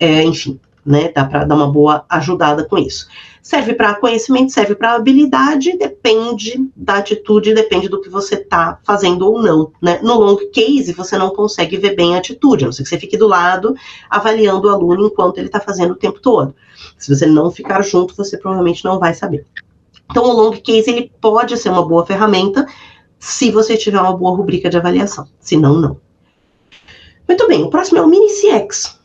enfim, né, dá para dar uma boa ajudada com isso. Serve para conhecimento, serve para habilidade, depende da atitude, depende do que você está fazendo ou não, né? No long case, você não consegue ver bem a atitude, a não ser que você fique do lado, avaliando o aluno enquanto ele está fazendo o tempo todo. Se você não ficar junto, você provavelmente não vai saber. Então, o long case, ele pode ser uma boa ferramenta, se você tiver uma boa rubrica de avaliação, se não, não. Muito bem, o próximo é o Mini-CX.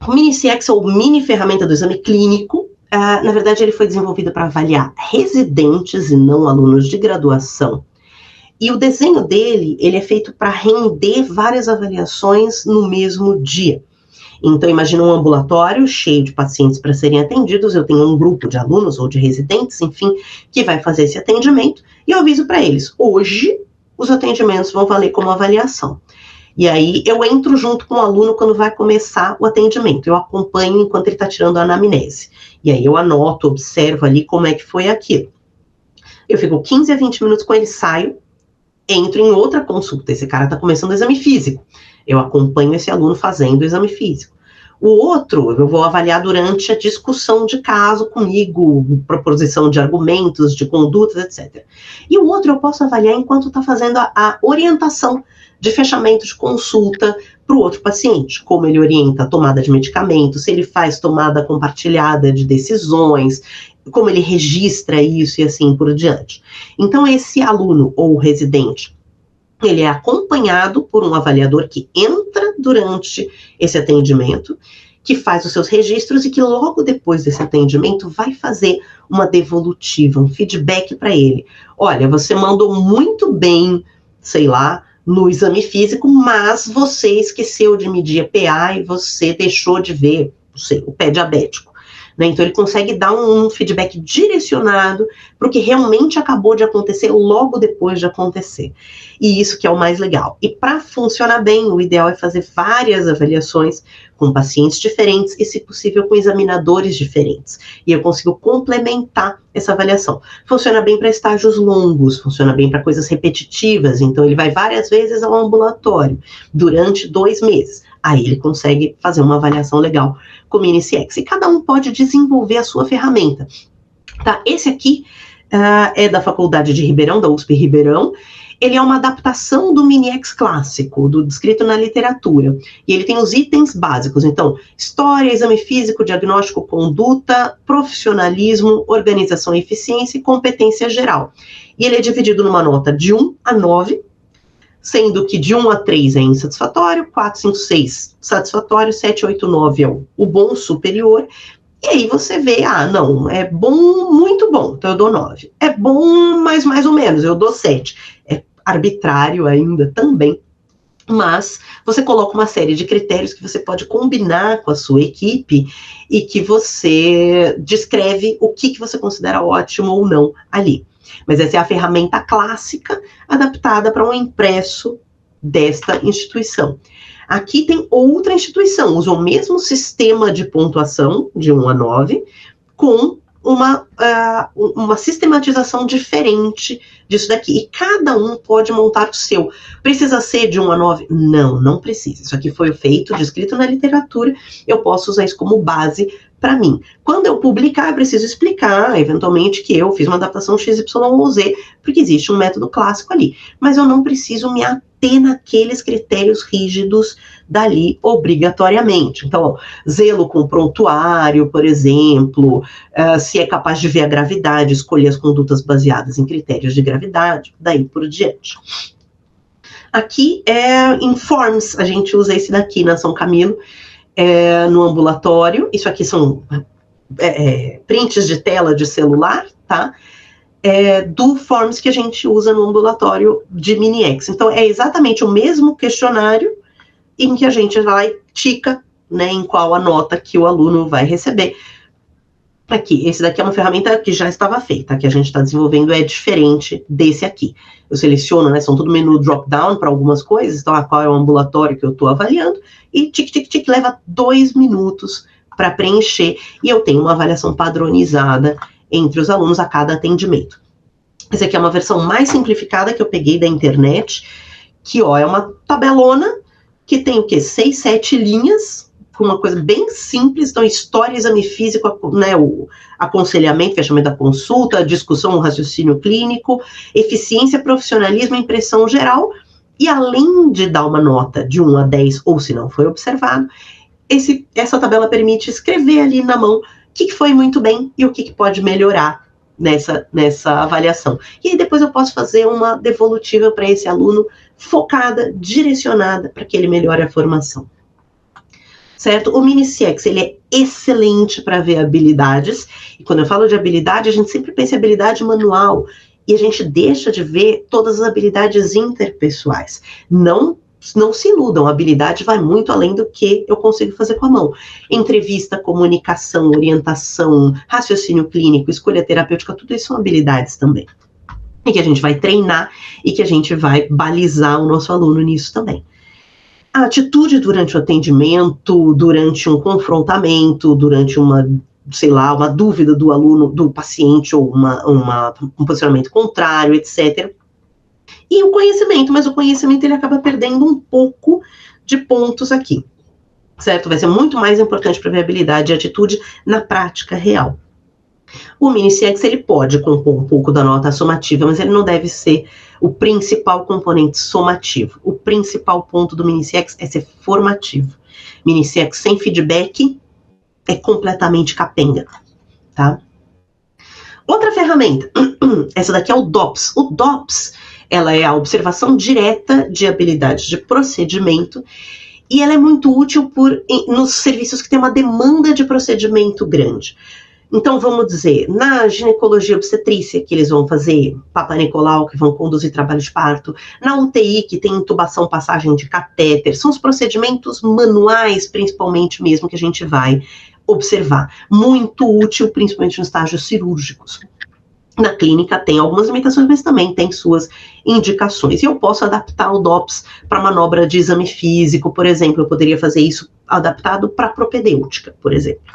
O Mini-CX, ou mini ferramenta do exame clínico, na verdade, ele foi desenvolvido para avaliar residentes e não alunos de graduação. E o desenho dele, ele é feito para render várias avaliações no mesmo dia. Então, imagina um ambulatório cheio de pacientes para serem atendidos, eu tenho um grupo de alunos ou de residentes, enfim, que vai fazer esse atendimento, e eu aviso para eles, hoje, os atendimentos vão valer como avaliação. E aí, eu entro junto com o aluno quando vai começar o atendimento, eu acompanho enquanto ele está tirando a anamnese. E aí, eu anoto, observo ali como é que foi aquilo. Eu fico 15 a 20 minutos com ele, saio, entro em outra consulta, esse cara está começando o exame físico. Eu acompanho esse aluno fazendo o exame físico. O outro, eu vou avaliar durante a discussão de caso comigo, proposição de argumentos, de condutas, etc. E o outro eu posso avaliar enquanto está fazendo a orientação de fechamento de consulta para o outro paciente, como ele orienta a tomada de medicamentos, se ele faz tomada compartilhada de decisões, como ele registra isso e assim por diante. Então, esse aluno ou residente, ele é acompanhado por um avaliador que entra durante esse atendimento, que faz os seus registros e que logo depois desse atendimento vai fazer uma devolutiva, um feedback para ele. Olha, você mandou muito bem, sei lá, no exame físico, mas você esqueceu de medir a PA e você deixou de ver, não sei, o pé diabético. Então, ele consegue dar um feedback direcionado para o que realmente acabou de acontecer logo depois de acontecer. E isso que é o mais legal. E para funcionar bem, o ideal é fazer várias avaliações com pacientes diferentes e, se possível, com examinadores diferentes. E eu consigo complementar essa avaliação. Funciona bem para estágios longos, funciona bem para coisas repetitivas. Então, ele vai várias vezes ao ambulatório durante 2 meses. Aí ele consegue fazer uma avaliação legal com o Mini-CX. E cada um pode desenvolver a sua ferramenta. Tá? Esse aqui é da Faculdade de Ribeirão, da USP Ribeirão. Ele é uma adaptação do Mini-X clássico, do descrito na literatura. E ele tem os itens básicos. Então, história, exame físico, diagnóstico, conduta, profissionalismo, organização e eficiência e competência geral. E ele é dividido numa nota de 1 a 9, sendo que de 1 a 3 é insatisfatório, 4, 5, 6 satisfatório, 7, 8, 9 é o bom superior, e aí você vê, não, é bom, muito bom, então eu dou 9. É bom, mas mais ou menos, eu dou 7. É arbitrário ainda também, mas você coloca uma série de critérios que você pode combinar com a sua equipe e que você descreve o que você considera ótimo ou não ali. Mas essa é a ferramenta clássica adaptada para um impresso desta instituição. Aqui tem outra instituição, usa o mesmo sistema de pontuação, de 1 a 9, com uma sistematização diferente disso daqui. E cada um pode montar o seu. Precisa ser de 1 a 9? Não, não precisa. Isso aqui foi feito, descrito na literatura, eu posso usar isso como base para mim. Quando eu publicar, eu preciso explicar, eventualmente, que eu fiz uma adaptação XYZ, porque existe um método clássico ali. Mas eu não preciso me ater naqueles critérios rígidos dali, obrigatoriamente. Então, zelo com prontuário, por exemplo, se é capaz de ver a gravidade, escolher as condutas baseadas em critérios de gravidade, daí por diante. Aqui em Forms, a gente usa esse daqui na São Camilo, no ambulatório. Isso aqui são prints de tela de celular, tá? Do Forms que a gente usa no ambulatório de Mini-X. Então, é exatamente o mesmo questionário em que a gente vai tica, né, em qual a nota que o aluno vai receber. Aqui, esse daqui é uma ferramenta que já estava feita, que a gente está desenvolvendo é diferente desse aqui. Eu seleciono, né, são tudo menu drop-down para algumas coisas, então qual é o ambulatório que eu estou avaliando, e tic, leva 2 minutos para preencher, e eu tenho uma avaliação padronizada entre os alunos a cada atendimento. Essa aqui é uma versão mais simplificada que eu peguei da internet, que ó, é uma tabelona que tem o quê? 6, 7 linhas, com uma coisa bem simples. Então, história, exame físico, né, o aconselhamento, fechamento da consulta, discussão, raciocínio clínico, eficiência, profissionalismo, impressão geral. E além de dar uma nota de 1 a 10, ou se não foi observado, essa tabela permite escrever ali na mão o que foi muito bem e o que pode melhorar nessa avaliação. E aí depois eu posso fazer uma devolutiva para esse aluno focada, direcionada, para que ele melhore a formação. Certo? O Miniciex, ele é excelente para ver habilidades, e quando eu falo de habilidade, a gente sempre pensa em habilidade manual, e a gente deixa de ver todas as habilidades interpessoais. Não se iludam, a habilidade vai muito além do que eu consigo fazer com a mão. Entrevista, comunicação, orientação, raciocínio clínico, escolha terapêutica, tudo isso são habilidades também. E que a gente vai treinar e que a gente vai balizar o nosso aluno nisso também. A atitude durante o atendimento, durante um confrontamento, durante uma dúvida do aluno, do paciente, ou um posicionamento contrário, etc. E o conhecimento, mas o conhecimento ele acaba perdendo um pouco de pontos aqui, certo? Vai ser muito mais importante para ver a habilidade e atitude na prática real. O Miniciex, ele pode compor um pouco da nota somativa, mas ele não deve ser o principal componente somativo. O principal ponto do Miniciex é ser formativo. Miniciex sem feedback é completamente capenga, tá? Outra ferramenta, essa daqui é o DOPS. O DOPS, ela é a observação direta de habilidades de procedimento, e ela é muito útil nos serviços que tem uma demanda de procedimento grande. Então, vamos dizer, na ginecologia obstetrícia, que eles vão fazer Papa Nicolau, que vão conduzir trabalho de parto, na UTI, que tem intubação, passagem de catéter, são os procedimentos manuais, principalmente mesmo, que a gente vai observar. Muito útil, principalmente nos estágios cirúrgicos. Na clínica tem algumas limitações, mas também tem suas indicações. E eu posso adaptar o DOPS para manobra de exame físico, por exemplo. Eu poderia fazer isso adaptado para propedêutica, por exemplo.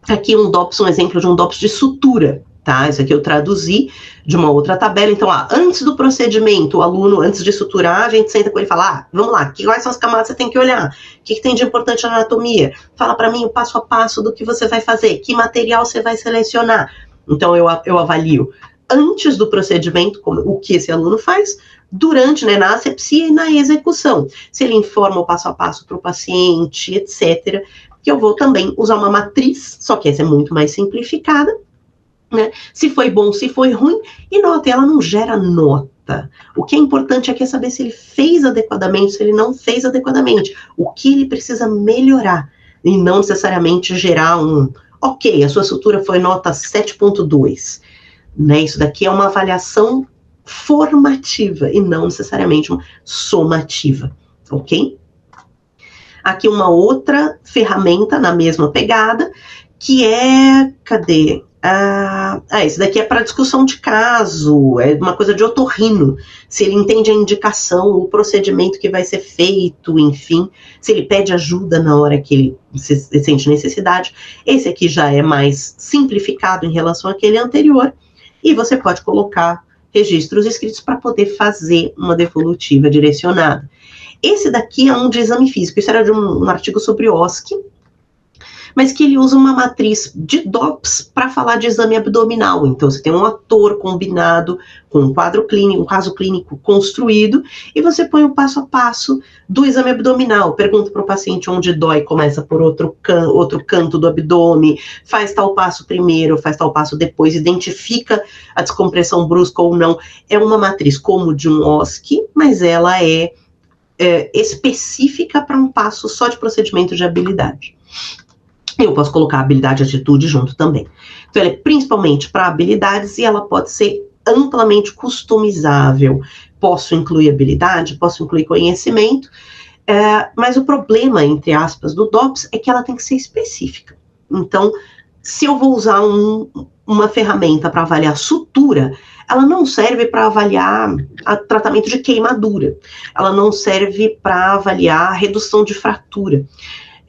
Aqui um exemplo de um DOPS de sutura, tá? Isso aqui eu traduzi de uma outra tabela. Então, antes do procedimento, o aluno, antes de suturar, a gente senta com ele e fala, vamos lá, quais são as camadas que você tem que olhar? O que tem de importante na anatomia? Fala para mim o passo a passo do que você vai fazer, que material você vai selecionar. Então, eu avalio antes do procedimento o que esse aluno faz, durante, né, na asepsia e na execução. Se ele informa o passo a passo para o paciente, etc., que eu vou também usar uma matriz, só que essa é muito mais simplificada, né? Se foi bom, se foi ruim, e nota, ela não gera nota. O que é importante aqui é saber se ele fez adequadamente, se ele não fez adequadamente, o que ele precisa melhorar, e não necessariamente gerar ok, a sua sutura foi nota 7.2, né? Isso daqui é uma avaliação formativa, e não necessariamente uma somativa, ok? Aqui uma outra ferramenta na mesma pegada, que é, cadê? Esse daqui é para discussão de caso, é uma coisa de otorrino, se ele entende a indicação, o procedimento que vai ser feito, enfim, se ele pede ajuda na hora que ele sente necessidade. Esse aqui já é mais simplificado em relação àquele anterior, e você pode colocar registros escritos para poder fazer uma devolutiva direcionada. Esse daqui é um de exame físico, isso era de um artigo sobre OSCE, mas que ele usa uma matriz de DOPS para falar de exame abdominal. Então, você tem um ator combinado com um quadro clínico, um caso clínico construído, e você põe o passo a passo do exame abdominal. Pergunta para o paciente onde dói, começa por outro canto do abdômen, faz tal passo primeiro, faz tal passo depois, identifica a descompressão brusca ou não. É uma matriz como de um OSCE, mas ela é específica para um passo só de procedimento de habilidade. Eu posso colocar habilidade e atitude junto também. Então, ela é principalmente para habilidades e ela pode ser amplamente customizável. Posso incluir habilidade, posso incluir conhecimento, mas o problema, entre aspas, do DOPS é que ela tem que ser específica. Então, se eu vou usar uma ferramenta para avaliar sutura, ela não serve para avaliar tratamento de queimadura, ela não serve para avaliar redução de fratura.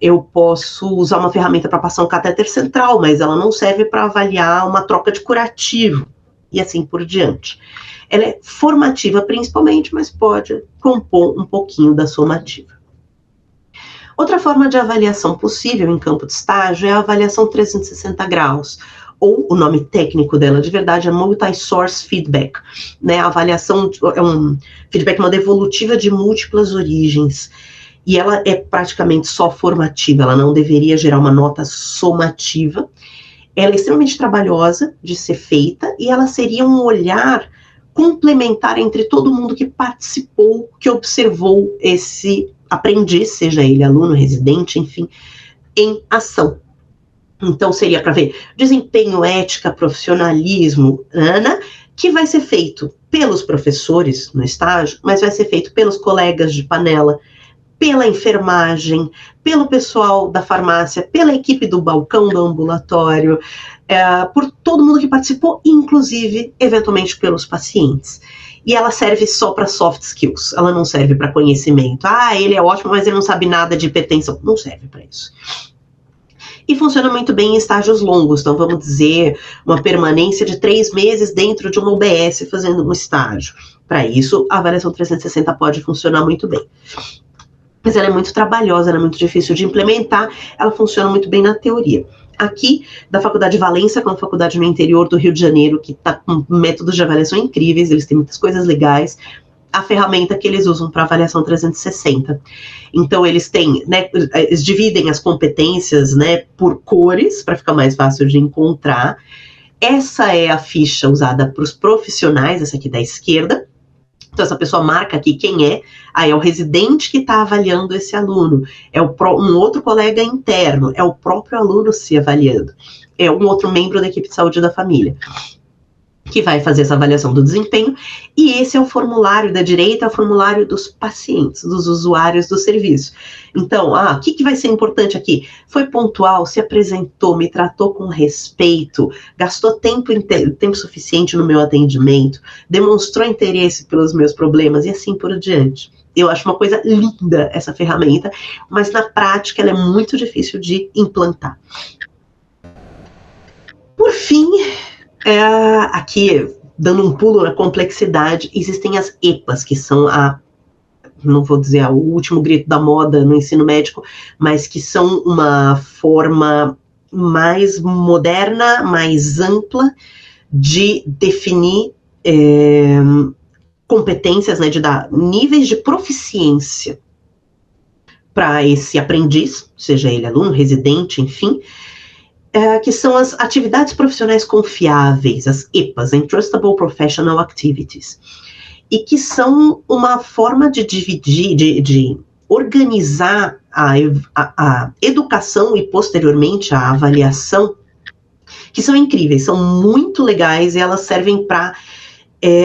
eu posso usar uma ferramenta para passar um catéter central, mas ela não serve para avaliar uma troca de curativo, e assim por diante. Ela é formativa principalmente, mas pode compor um pouquinho da somativa. Outra forma de avaliação possível em campo de estágio é a avaliação 360 graus, ou o nome técnico dela de verdade é multi-source feedback, né? A avaliação é um feedback, uma devolutiva de múltiplas origens, e ela é praticamente só formativa, ela não deveria gerar uma nota somativa. Ela é extremamente trabalhosa de ser feita, e ela seria um olhar complementar entre todo mundo que participou, que observou esse aprendiz, seja ele aluno, residente, enfim, em ação. Então, seria para ver desempenho, ética, profissionalismo, que vai ser feito pelos professores no estágio, mas vai ser feito pelos colegas de panela, pela enfermagem, pelo pessoal da farmácia, pela equipe do balcão do ambulatório, por todo mundo que participou, inclusive, eventualmente, pelos pacientes. E ela serve só para soft skills, ela não serve para conhecimento. Ele é ótimo, mas ele não sabe nada de hipertensão. Não serve para isso. E funciona muito bem em estágios longos, então vamos dizer, uma permanência de 3 meses dentro de uma UBS fazendo um estágio. Para isso, a avaliação 360 pode funcionar muito bem. Mas ela é muito trabalhosa, ela é muito difícil de implementar, ela funciona muito bem na teoria. Aqui, da Faculdade de Valência, que é uma faculdade no interior do Rio de Janeiro, que está com métodos de avaliação incríveis, eles têm muitas coisas legais, a ferramenta que eles usam para avaliação 360. Então, eles têm, né, eles dividem as competências, né, por cores, para ficar mais fácil de encontrar. Essa é a ficha usada para os profissionais, essa aqui da esquerda. Então, essa pessoa marca aqui quem é. Aí é o residente que está avaliando esse aluno. É um outro colega interno. É o próprio aluno se avaliando. É um outro membro da equipe de saúde da família que vai fazer essa avaliação do desempenho. E esse é o formulário da direita, é o formulário dos pacientes, dos usuários do serviço. Então, o que vai ser importante aqui? Foi pontual, se apresentou, me tratou com respeito, gastou tempo suficiente no meu atendimento, demonstrou interesse pelos meus problemas e assim por diante. Eu acho uma coisa linda essa ferramenta, mas na prática ela é muito difícil de implantar. Por fim, aqui, dando um pulo na complexidade, existem as EPAs, que são não vou dizer o último grito da moda no ensino médico, mas que são uma forma mais moderna, mais ampla de definir competências, né, de dar níveis de proficiência para esse aprendiz, seja ele aluno, residente, enfim, que são as atividades profissionais confiáveis, as EPAs, Entrustable Professional Activities, e que são uma forma de dividir, de organizar a educação e, posteriormente, a avaliação, que são incríveis, são muito legais, e elas servem para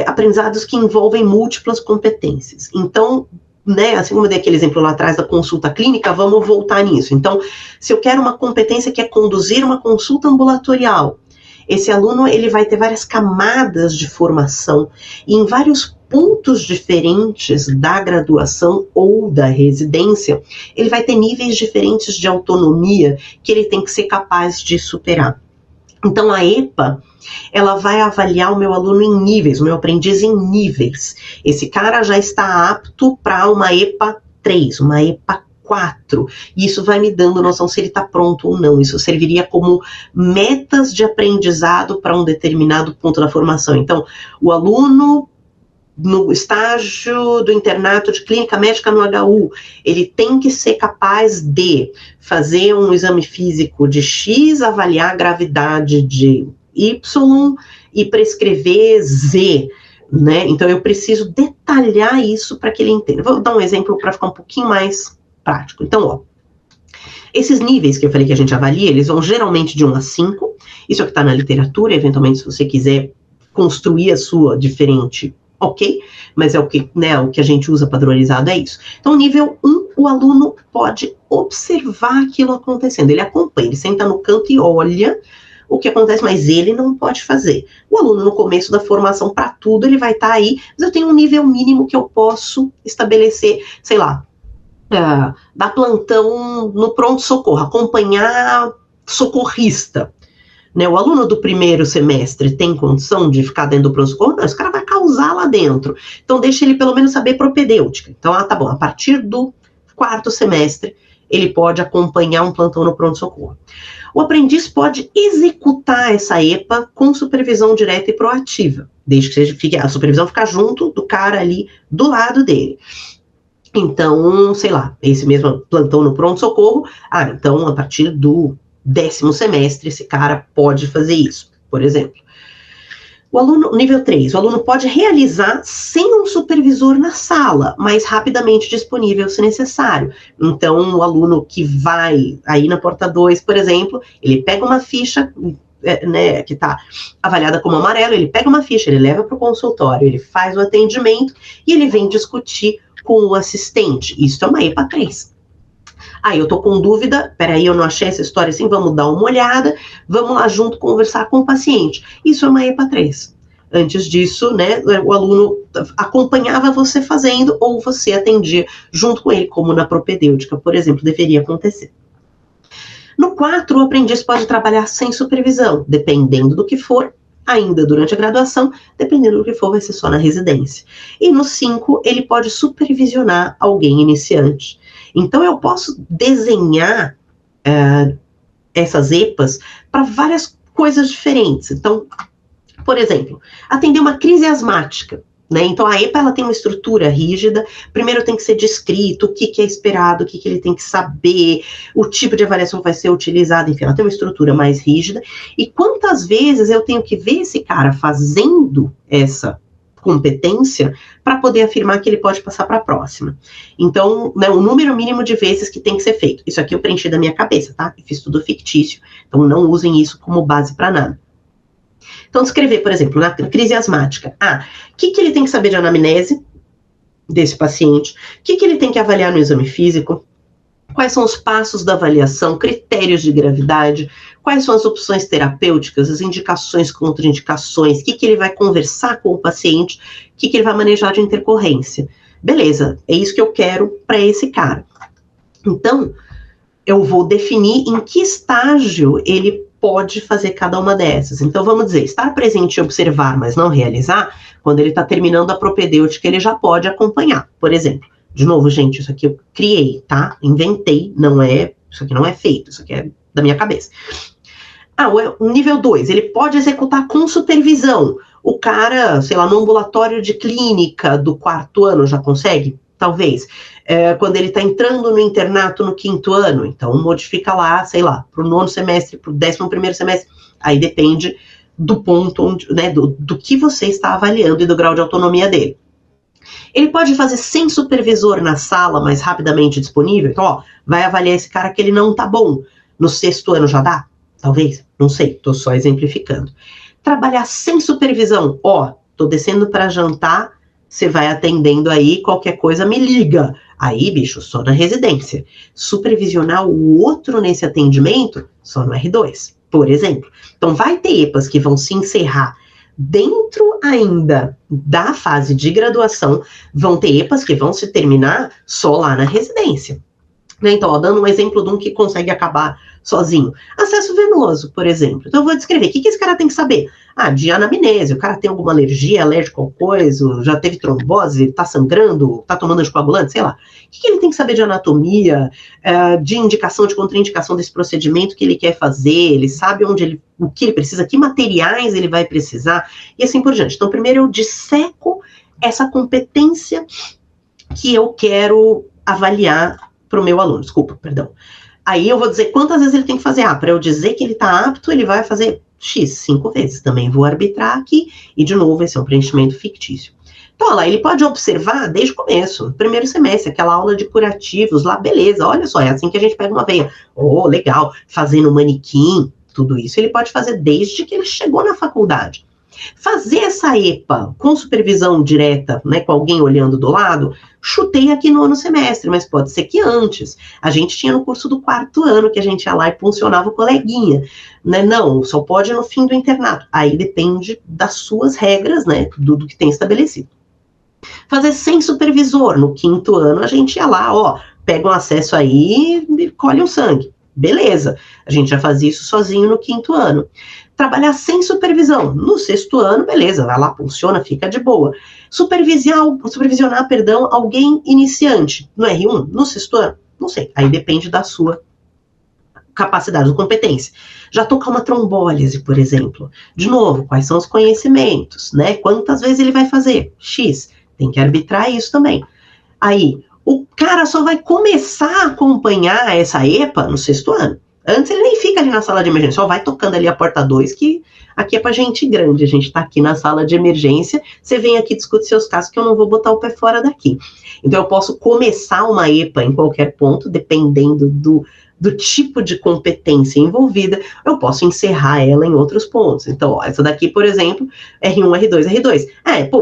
aprendizados que envolvem múltiplas competências. Então, né, assim como eu dei aquele exemplo lá atrás da consulta clínica, vamos voltar nisso. Então, se eu quero uma competência que é conduzir uma consulta ambulatorial, esse aluno ele vai ter várias camadas de formação e em vários pontos diferentes da graduação ou da residência, ele vai ter níveis diferentes de autonomia que ele tem que ser capaz de superar. Então, a EPA, ela vai avaliar o meu aluno em níveis, o meu aprendiz em níveis. Esse cara já está apto para uma EPA 3, uma EPA 4. E isso vai me dando noção se ele está pronto ou não. Isso serviria como metas de aprendizado para um determinado ponto da formação. Então, o aluno no estágio do internato de clínica médica no HU, ele tem que ser capaz de fazer um exame físico de X, avaliar a gravidade de Y e prescrever Z, né? Então, eu preciso detalhar isso para que ele entenda. Vou dar um exemplo para ficar um pouquinho mais prático. Então, esses níveis que eu falei que a gente avalia, eles vão geralmente de 1 a 5. Isso é o que está na literatura. Eventualmente, se você quiser construir a sua diferente, ok, mas é o que, né, o que a gente usa padronizado, é isso. Então, nível 1, o aluno pode observar aquilo acontecendo. Ele acompanha, ele senta no canto e olha o que acontece, mas ele não pode fazer. O aluno, no começo da formação, para tudo, ele vai estar aí, mas eu tenho um nível mínimo que eu posso estabelecer, sei lá, dar plantão no pronto-socorro, acompanhar socorrista. Né, o aluno do primeiro semestre tem condição de ficar dentro do pronto-socorro? Não, esse cara vai causar lá dentro. Então, deixa ele pelo menos saber propedêutica. Então, tá bom, a partir do quarto semestre, ele pode acompanhar um plantão no pronto-socorro. O aprendiz pode executar essa EPA com supervisão direta e proativa, desde que a supervisão ficar junto do cara ali do lado dele. Então, sei lá, esse mesmo plantão no pronto-socorro, então a partir do 10º semestre, esse cara pode fazer isso, por exemplo. O aluno, nível 3, o aluno pode realizar sem um supervisor na sala, mas rapidamente disponível se necessário. Então, o aluno que vai aí na porta 2, por exemplo, ele pega uma ficha, né, que está avaliada como amarelo, ele pega uma ficha, ele leva para o consultório, ele faz o atendimento e ele vem discutir com o assistente. Isso é uma EPA 3. Eu tô com dúvida, peraí, eu não achei essa história assim, vamos dar uma olhada, vamos lá junto conversar com o paciente. Isso é uma EPA 3. Antes disso, né, o aluno acompanhava você fazendo ou você atendia junto com ele, como na propedêutica, por exemplo, deveria acontecer. No 4, o aprendiz pode trabalhar sem supervisão, dependendo do que for, ainda durante a graduação, dependendo do que for, vai ser só na residência. E no 5, ele pode supervisionar alguém iniciante. Então, eu posso desenhar essas EPAs para várias coisas diferentes. Então, por exemplo, atender uma crise asmática. Né? Então, a EPA ela tem uma estrutura rígida. Primeiro tem que ser descrito o que é esperado, o que ele tem que saber, o tipo de avaliação que vai ser utilizado, enfim, ela tem uma estrutura mais rígida. E quantas vezes eu tenho que ver esse cara fazendo essa competência para poder afirmar que ele pode passar para a próxima. Então, né, o número mínimo de vezes que tem que ser feito. Isso aqui eu preenchi da minha cabeça, tá? Eu fiz tudo fictício, então não usem isso como base para nada. Então, descrever, por exemplo, na crise asmática. O que ele tem que saber de anamnese desse paciente? O que ele tem que avaliar no exame físico? Quais são os passos da avaliação, critérios de gravidade? Quais são as opções terapêuticas, as indicações, contraindicações? O que ele vai conversar com o paciente? O que ele vai manejar de intercorrência? Beleza, é isso que eu quero para esse cara. Então, eu vou definir em que estágio ele pode fazer cada uma dessas. Então, vamos dizer, estar presente e observar, mas não realizar, quando ele está terminando a propedêutica, ele já pode acompanhar. Por exemplo, de novo, gente, isso aqui eu criei, tá? Inventei, isso aqui não é feito, isso aqui é da minha cabeça. O nível 2, ele pode executar com supervisão. O cara, sei lá, no ambulatório de clínica do 4º ano já consegue? Talvez. Quando ele está entrando no internato no 5º ano, então modifica lá, sei lá, para o 9º semestre, para o 11º semestre, aí depende do ponto, onde, né, do que você está avaliando e do grau de autonomia dele. Ele pode fazer sem supervisor na sala, mas rapidamente disponível. Então, vai avaliar esse cara que ele não tá bom. No 6º ano já dá? Talvez, não sei, tô só exemplificando. Trabalhar sem supervisão. Tô descendo para jantar, você vai atendendo aí, qualquer coisa me liga. Aí, bicho, só na residência. Supervisionar o outro nesse atendimento, só no R2, por exemplo. Então, vai ter EPAs que vão se encerrar dentro ainda da fase de graduação, vão ter EPAs que vão se terminar só lá na residência. Então, dando um exemplo de um que consegue acabar sozinho. Acesso venoso, por exemplo. Então, eu vou descrever. O que esse cara tem que saber? De anamnese. O cara tem alguma alergia, alérgico ao coisa, já teve trombose, tá sangrando, tá tomando anticoagulante, sei lá. O que ele tem que saber de anatomia, de indicação, de contraindicação desse procedimento que ele quer fazer, ele sabe o que ele precisa, que materiais ele vai precisar, e assim por diante. Então, primeiro eu disseco essa competência que eu quero avaliar para o meu aluno. Aí eu vou dizer quantas vezes ele tem que fazer. Para eu dizer que ele está apto, ele vai fazer X, 5 vezes. Também vou arbitrar aqui, e de novo, esse é um preenchimento fictício. Então, olha lá, ele pode observar desde o começo, no primeiro semestre, aquela aula de curativos lá, beleza, olha só, é assim que a gente pega uma veia. Legal, fazendo manequim, tudo isso ele pode fazer desde que ele chegou na faculdade. Fazer essa EPA com supervisão direta, né, com alguém olhando do lado, chutei aqui no 9º semestre, mas pode ser que antes. A gente tinha no curso do 4º ano, que a gente ia lá e funcionava o coleguinha. Né? Não, só pode no fim do internato. Aí depende das suas regras, né, do que tem estabelecido. Fazer sem supervisor. No 5º ano, a gente ia lá, pega um acesso aí e colhe um sangue. Beleza, a gente já faz isso sozinho no 5º ano. Trabalhar sem supervisão, no 6º ano, beleza, vai lá, funciona, fica de boa. Supervisionar, alguém iniciante no R1, no 6º ano, não sei, aí depende da sua capacidade ou competência. Já tocar uma trombólise, por exemplo. De novo, quais são os conhecimentos, né? Quantas vezes ele vai fazer? X. Tem que arbitrar isso também. Aí, o cara só vai começar a acompanhar essa EPA no 6º ano. Antes ele nem fica ali na sala de emergência, só vai tocando ali a porta 2, que aqui é pra gente grande, a gente tá aqui na sala de emergência, você vem aqui discutir seus casos que eu não vou botar o pé fora daqui. Então eu posso começar uma EPA em qualquer ponto, dependendo do tipo de competência envolvida, eu posso encerrar ela em outros pontos. Então, ó, essa daqui, por exemplo, R1, R2, R2.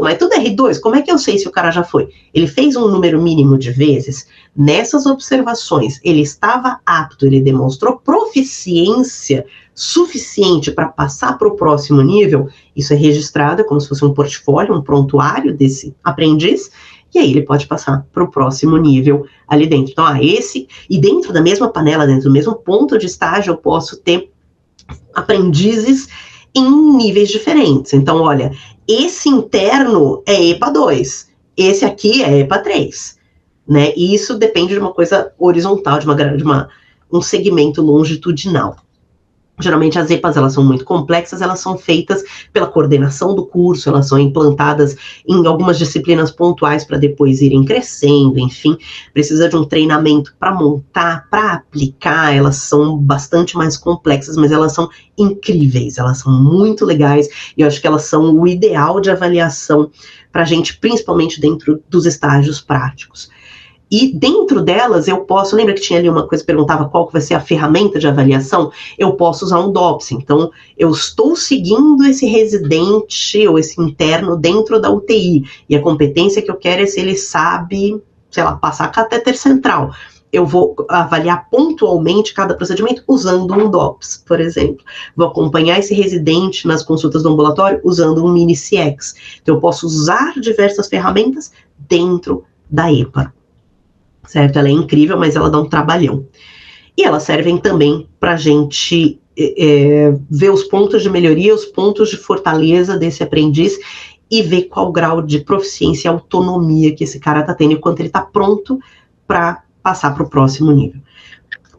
Mas tudo R2, como é que eu sei se o cara já foi? Ele fez um número mínimo de vezes, nessas observações, ele estava apto, ele demonstrou proficiência suficiente para passar para o próximo nível, isso é registrado, é como se fosse um portfólio, um prontuário desse aprendiz, e aí ele pode passar para o próximo nível ali dentro. Então, e dentro da mesma panela, dentro do mesmo ponto de estágio, eu posso ter aprendizes em níveis diferentes. Então, olha, esse interno é EPA 2, esse aqui é EPA 3, né? E isso depende de uma coisa horizontal, de um segmento longitudinal. Geralmente as EPAs, elas são muito complexas, elas são feitas pela coordenação do curso, elas são implantadas em algumas disciplinas pontuais para depois irem crescendo, enfim, precisa de um treinamento para montar, para aplicar, elas são bastante mais complexas, mas elas são incríveis, elas são muito legais, e eu acho que elas são o ideal de avaliação para a gente, principalmente dentro dos estágios práticos. E dentro delas eu posso, lembra que tinha ali uma coisa que perguntava qual que vai ser a ferramenta de avaliação? Eu posso usar um DOPS, então eu estou seguindo esse residente ou esse interno dentro da UTI, e a competência que eu quero é se ele sabe, sei lá, passar catéter central. Eu vou avaliar pontualmente cada procedimento usando um DOPS, por exemplo. Vou acompanhar esse residente nas consultas do ambulatório usando um mini-CX. Então eu posso usar diversas ferramentas dentro da EPA. Certo? Ela é incrível, mas ela dá um trabalhão. E elas servem também para a gente ver os pontos de melhoria, os pontos de fortaleza desse aprendiz e ver qual grau de proficiência e autonomia que esse cara está tendo e quanto ele está pronto para passar para o próximo nível.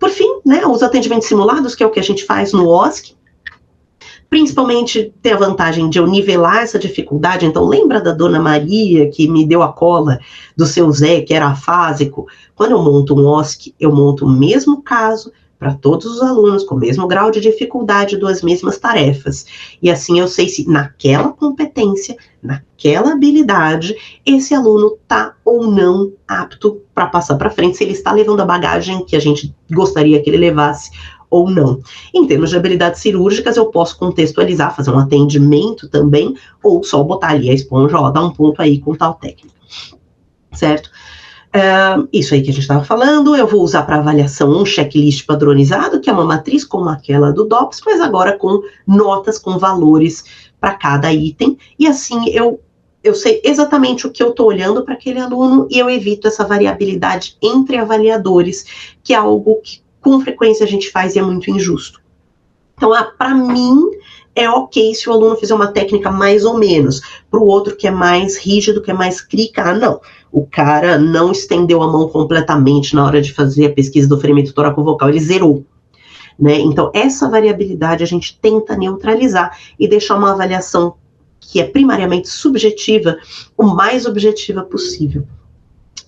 Por fim, né, os atendimentos simulados, que é o que a gente faz no OSC, principalmente tem a vantagem de eu nivelar essa dificuldade. Então, lembra da Dona Maria que me deu a cola do seu Zé, que era afásico? Quando eu monto um OSC, eu monto o mesmo caso para todos os alunos, com o mesmo grau de dificuldade das mesmas tarefas. E assim eu sei se naquela competência, naquela habilidade, esse aluno está ou não apto para passar para frente, se ele está levando a bagagem que a gente gostaria que ele levasse ou não. Em termos de habilidades cirúrgicas, eu posso contextualizar, fazer um atendimento também, ou só botar ali a esponja, ó, dar um ponto aí com tal técnica, certo? Isso aí que a gente estava falando, eu vou usar para avaliação um checklist padronizado, que é uma matriz como aquela do DOPS, mas agora com notas, com valores para cada item, e assim eu sei exatamente o que eu estou olhando para aquele aluno, e eu evito essa variabilidade entre avaliadores, que é algo que com frequência a gente faz e é muito injusto. Então, para mim, é ok se o aluno fizer uma técnica mais ou menos. Para o outro que é mais rígido, que é mais crica, não. O cara não estendeu a mão completamente na hora de fazer a pesquisa do ferimento toracovocal, ele zerou. Né? Então, essa variabilidade a gente tenta neutralizar e deixar uma avaliação que é primariamente subjetiva, o mais objetiva possível.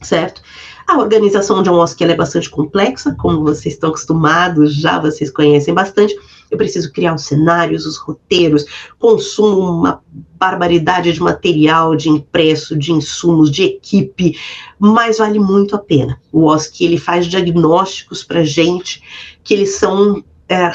Certo? A organização de um OSC é bastante complexa, como vocês estão acostumados, já vocês conhecem bastante. Eu preciso criar os cenários, os roteiros, consumo uma barbaridade de material, de impresso, de insumos, de equipe, mas vale muito a pena. O OSC, ele faz diagnósticos para gente que eles são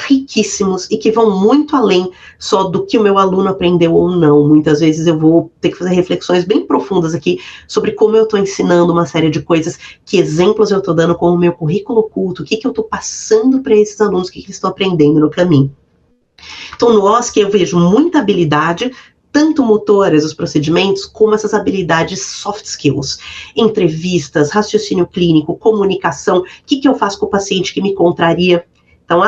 riquíssimos e que vão muito além só do que o meu aluno aprendeu ou não. Muitas vezes eu vou ter que fazer reflexões bem profundas aqui sobre como eu estou ensinando uma série de coisas, que exemplos eu estou dando com o meu currículo oculto, o que eu estou passando para esses alunos, o que eles estão aprendendo no caminho. Então, no OSC eu vejo muita habilidade, tanto motoras, os procedimentos, como essas habilidades soft skills, entrevistas, raciocínio clínico, comunicação, o que eu faço com o paciente que me contraria? Então,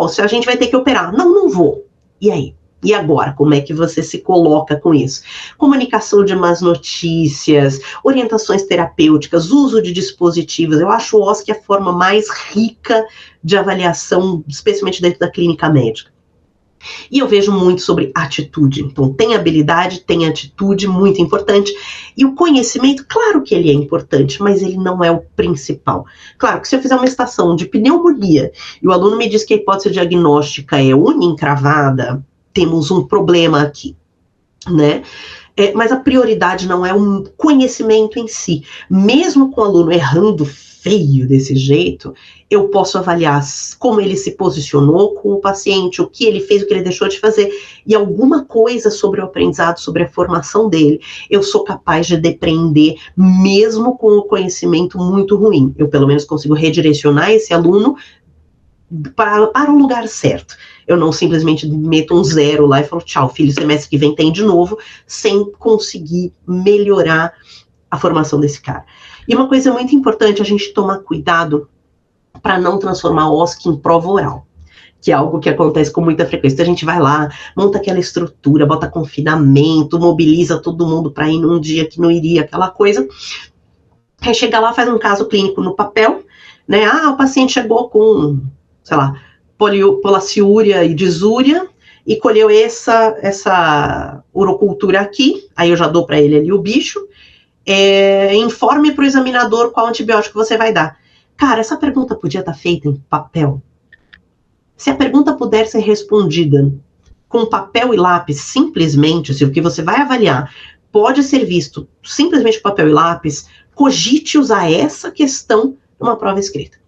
se a gente vai ter que operar. Não vou. E aí? E agora, como é que você se coloca com isso? Comunicação de más notícias, orientações terapêuticas, uso de dispositivos. Eu acho o OSCE a forma mais rica de avaliação, especialmente dentro da clínica médica. E eu vejo muito sobre atitude. Então, tem habilidade, tem atitude, muito importante. E o conhecimento, claro que ele é importante, mas ele não é o principal. Claro que se eu fizer uma estação de pneumonia e o aluno me diz que a hipótese diagnóstica é uniencravada, temos um problema aqui, né? Mas a prioridade não é um conhecimento em si. Mesmo com o aluno errando feio desse jeito, eu posso avaliar como ele se posicionou com o paciente, o que ele fez, o que ele deixou de fazer, e alguma coisa sobre o aprendizado, sobre a formação dele, eu sou capaz de depreender, mesmo com o conhecimento muito ruim. Eu, pelo menos, consigo redirecionar esse aluno para o lugar certo. Eu não simplesmente meto um 0 lá e falo, tchau, filho, semestre que vem tem de novo, sem conseguir melhorar a formação desse cara. E uma coisa muito importante, a gente tomar cuidado para não transformar o OSCE em prova oral, que é algo que acontece com muita frequência. Então, a gente vai lá, monta aquela estrutura, bota confinamento, mobiliza todo mundo para ir num dia que não iria, aquela coisa. Aí chega lá, faz um caso clínico no papel, né? O paciente chegou com, sei lá, polaciúria e disúria, e colheu essa urocultura aqui, aí eu já dou para ele ali o bicho, informe para o examinador qual antibiótico você vai dar. Cara, essa pergunta podia estar feita em papel. Se a pergunta puder ser respondida com papel e lápis, simplesmente, se o que você vai avaliar pode ser visto simplesmente com papel e lápis, cogite usar essa questão numa prova escrita.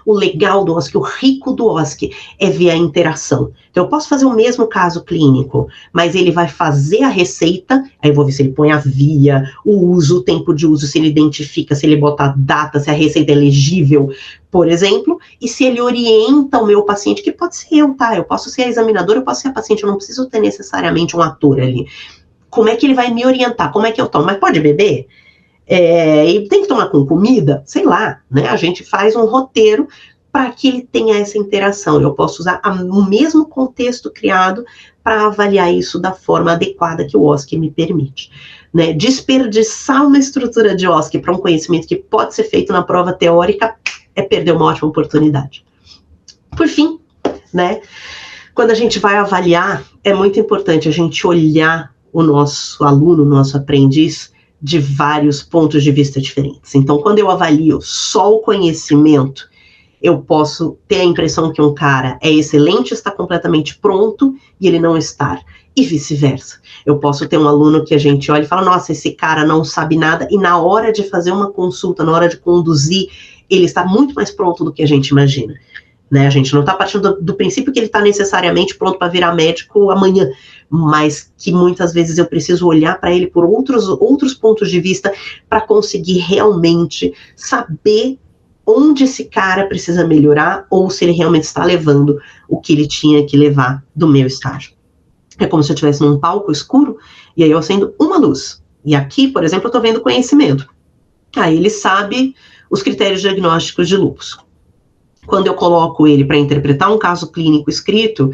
O legal do OSCE, o rico do OSCE é ver a interação. Então, eu posso fazer o mesmo caso clínico, mas ele vai fazer a receita, aí eu vou ver se ele põe a via, o uso, o tempo de uso, se ele identifica, se ele bota a data, se a receita é legível, por exemplo, e se ele orienta o meu paciente, que pode ser eu, tá? Eu posso ser a examinadora, eu posso ser a paciente, eu não preciso ter necessariamente um ator ali. Como é que ele vai me orientar? Como é que eu tomo? Mas pode beber? E tem que tomar com comida? Sei lá, né? A gente faz um roteiro para que ele tenha essa interação. Eu posso usar o mesmo contexto criado para avaliar isso da forma adequada que o OSCE me permite. Né? Desperdiçar uma estrutura de OSCE para um conhecimento que pode ser feito na prova teórica é perder uma ótima oportunidade. Por fim, né? Quando a gente vai avaliar, é muito importante a gente olhar o nosso aluno, o nosso aprendiz, de vários pontos de vista diferentes. Então, quando eu avalio só o conhecimento, eu posso ter a impressão que um cara é excelente, está completamente pronto, e ele não está. E vice-versa. Eu posso ter um aluno que a gente olha e fala, nossa, esse cara não sabe nada, e na hora de fazer uma consulta, na hora de conduzir, ele está muito mais pronto do que a gente imagina. Né? A gente não está partindo do princípio que ele está necessariamente pronto para virar médico amanhã, mas que muitas vezes eu preciso olhar para ele por outros pontos de vista para conseguir realmente saber onde esse cara precisa melhorar ou se ele realmente está levando o que ele tinha que levar do meu estágio. É como se eu estivesse num palco escuro e aí eu acendo uma luz. E aqui, por exemplo, eu estou vendo conhecimento. Aí ele sabe os critérios diagnósticos de lúpus. Quando eu coloco ele para interpretar um caso clínico escrito,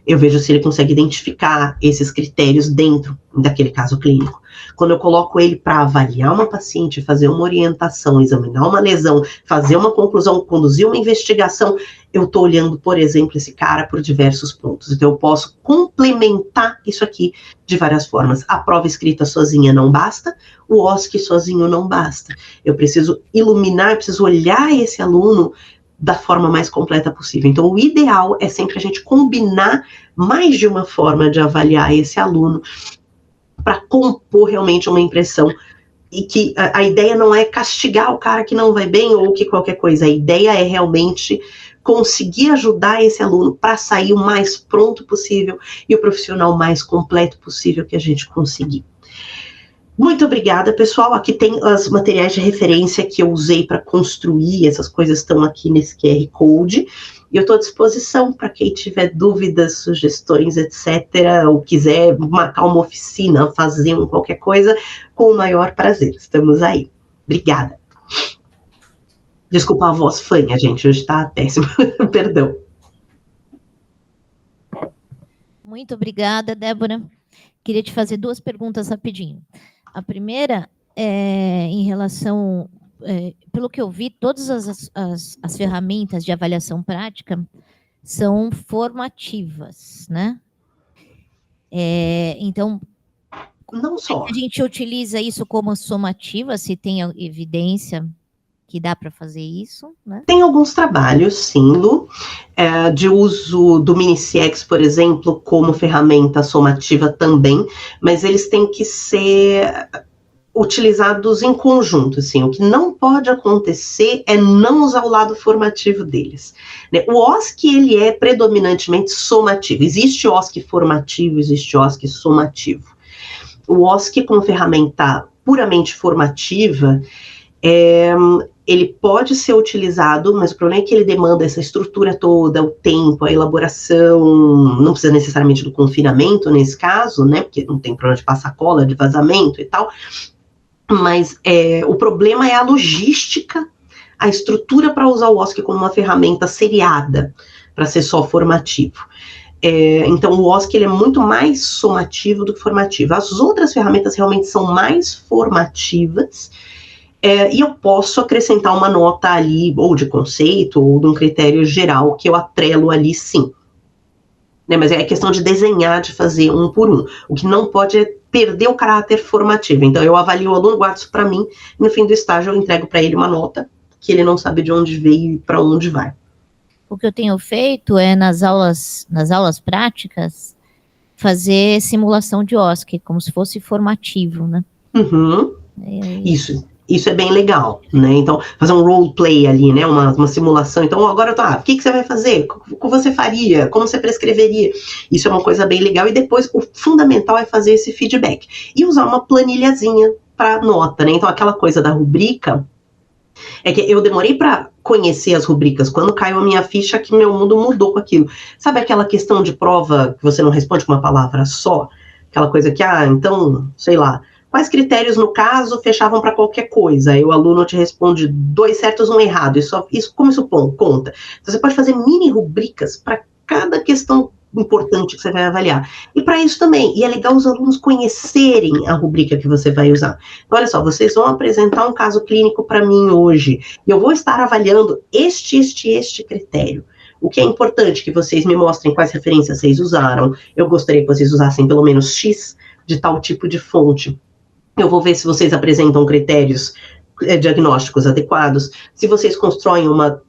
eu vejo se ele consegue identificar esses critérios dentro daquele caso clínico. Quando eu coloco ele para avaliar uma paciente, fazer uma orientação, examinar uma lesão, fazer uma conclusão, conduzir uma investigação, eu estou olhando, por exemplo, esse cara por diversos pontos. Então, eu posso complementar isso aqui de várias formas. A prova escrita sozinha não basta, o OSCE sozinho não basta. Eu preciso iluminar, preciso olhar esse aluno da forma mais completa possível. Então, o ideal é sempre a gente combinar mais de uma forma de avaliar esse aluno para compor realmente uma impressão e que a ideia não é castigar o cara que não vai bem ou que qualquer coisa, a ideia é realmente conseguir ajudar esse aluno para sair o mais pronto possível e o profissional mais completo possível que a gente conseguir. Muito obrigada, pessoal. Aqui tem os materiais de referência que eu usei para construir, essas coisas estão aqui nesse QR Code. E eu estou à disposição para quem tiver dúvidas, sugestões, etc., ou quiser marcar uma oficina, fazer qualquer coisa, com o maior prazer. Estamos aí. Obrigada. Desculpa a voz fanha, gente, hoje está péssimo. Perdão. Muito obrigada, Débora. Queria te fazer 2 perguntas rapidinho. A primeira é em relação, pelo que eu vi, todas as ferramentas de avaliação prática são formativas, né? Então, não só. A gente utiliza isso como somativa, se tem evidência que dá para fazer isso, né? Tem alguns trabalhos, sim, Lu, de uso do Miniciex, por exemplo, como ferramenta somativa também, mas eles têm que ser utilizados em conjunto, assim. O que não pode acontecer é não usar o lado formativo deles, né? O OSC, ele é predominantemente somativo. Existe OSC formativo, existe OSC somativo. O OSC, como ferramenta puramente formativa, ele pode ser utilizado, mas o problema é que ele demanda essa estrutura toda, o tempo, a elaboração, não precisa necessariamente do confinamento nesse caso, né, porque não tem problema de passar cola, de vazamento e tal, mas o problema é a logística, a estrutura para usar o OSC como uma ferramenta seriada, para ser só formativo. Então, o OSC, ele é muito mais somativo do que formativo. As outras ferramentas realmente são mais formativas, e eu posso acrescentar uma nota ali, ou de conceito, ou de um critério geral, que eu atrelo ali, sim. Né, mas é questão de desenhar, de fazer um por um. O que não pode é perder o caráter formativo. Então, eu avalio o aluno, guardo isso para mim, e no fim do estágio eu entrego para ele uma nota, que ele não sabe de onde veio e para onde vai. O que eu tenho feito é, nas aulas práticas, fazer simulação de OSC, como se fosse formativo, né? Uhum. Isso é bem legal, né? Então, fazer um roleplay ali, né? Uma simulação. Então, agora, o que você vai fazer? O que você faria? Como você prescreveria? Isso é uma coisa bem legal. E depois, o fundamental é fazer esse feedback. E usar uma planilhazinha para nota, né? Então, aquela coisa da rubrica, é que eu demorei para conhecer as rubricas. Quando caiu a minha ficha, que meu mundo mudou com aquilo. Sabe aquela questão de prova que você não responde com uma palavra só? Aquela coisa que, então, sei lá, quais critérios, no caso, fechavam para qualquer coisa? Aí o aluno te responde 2 certos, 1 errado. Isso como isso conta? Então, você pode fazer mini rubricas para cada questão importante que você vai avaliar. E para isso também, e é legal os alunos conhecerem a rubrica que você vai usar. Então, olha só, vocês vão apresentar um caso clínico para mim hoje, e eu vou estar avaliando este critério. O que é importante que vocês me mostrem quais referências vocês usaram. Eu gostaria que vocês usassem pelo menos X de tal tipo de fonte. Eu vou ver se vocês apresentam critérios diagnósticos adequados, se vocês constroem uma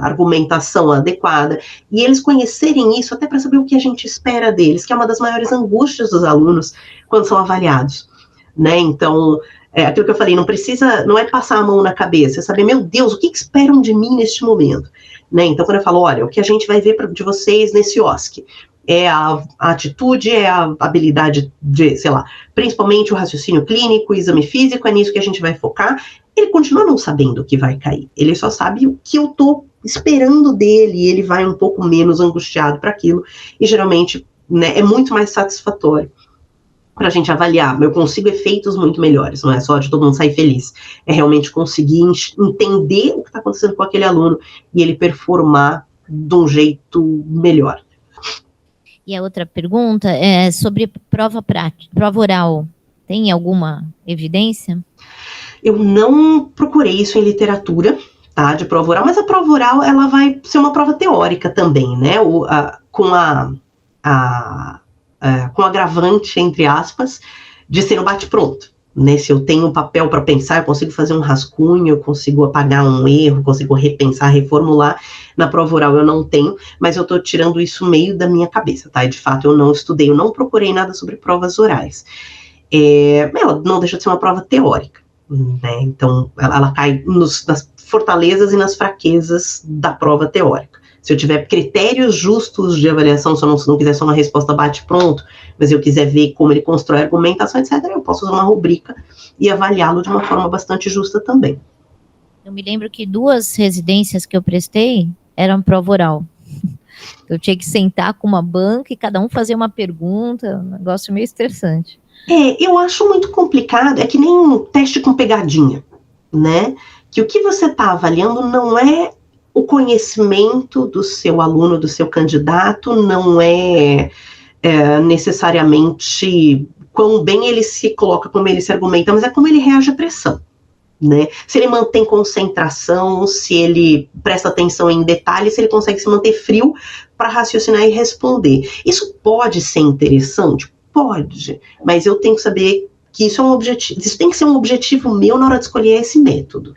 argumentação adequada, e eles conhecerem isso até para saber o que a gente espera deles, que é uma das maiores angústias dos alunos quando são avaliados, né? Então, aquilo que eu falei, não é passar a mão na cabeça, é saber, meu Deus, o que esperam de mim neste momento, né? Então, quando eu falo, olha, o que a gente vai ver de vocês nesse OSC é a atitude, é a habilidade de, sei lá, principalmente o raciocínio clínico, o exame físico, é nisso que a gente vai focar. Ele continua não sabendo o que vai cair, ele só sabe o que eu tô esperando dele, e ele vai um pouco menos angustiado para aquilo, e geralmente, né, é muito mais satisfatório para a gente avaliar. Eu consigo efeitos muito melhores, não é só de todo mundo sair feliz, é realmente conseguir entender o que está acontecendo com aquele aluno, e ele performar de um jeito melhor. E a outra pergunta é sobre prova oral. Tem alguma evidência? Eu não procurei isso em literatura, tá, de prova oral, mas a prova oral, ela vai ser uma prova teórica também, né, com agravante, entre aspas, de ser um bate-pronto, né, se eu tenho um papel para pensar, eu consigo fazer um rascunho, eu consigo apagar um erro, consigo repensar, reformular. Na prova oral eu não tenho, mas eu estou tirando isso meio da minha cabeça, tá, e de fato eu não estudei, eu não procurei nada sobre provas orais. Ela não deixa de ser uma prova teórica, né, então ela cai nas fortalezas e nas fraquezas da prova teórica. Se eu tiver critérios justos de avaliação, se eu não quiser só uma resposta bate-pronto, mas eu quiser ver como ele constrói a argumentação, etc., eu posso usar uma rubrica e avaliá-lo de uma forma bastante justa também. Eu me lembro que 2 residências que eu prestei, era uma prova oral. Eu tinha que sentar com uma banca e cada um fazia uma pergunta, um negócio meio estressante. Eu acho muito complicado, é que nem um teste com pegadinha, né? Que o que você está avaliando não é o conhecimento do seu aluno, do seu candidato, não é necessariamente quão bem ele se coloca, como ele se argumenta, mas é como ele reage à pressão, né? Se ele mantém concentração, se ele presta atenção em detalhes, se ele consegue se manter frio para raciocinar e responder. Isso pode ser interessante? Pode, mas eu tenho que saber que isso é um objetivo, isso tem que ser um objetivo meu na hora de escolher esse método.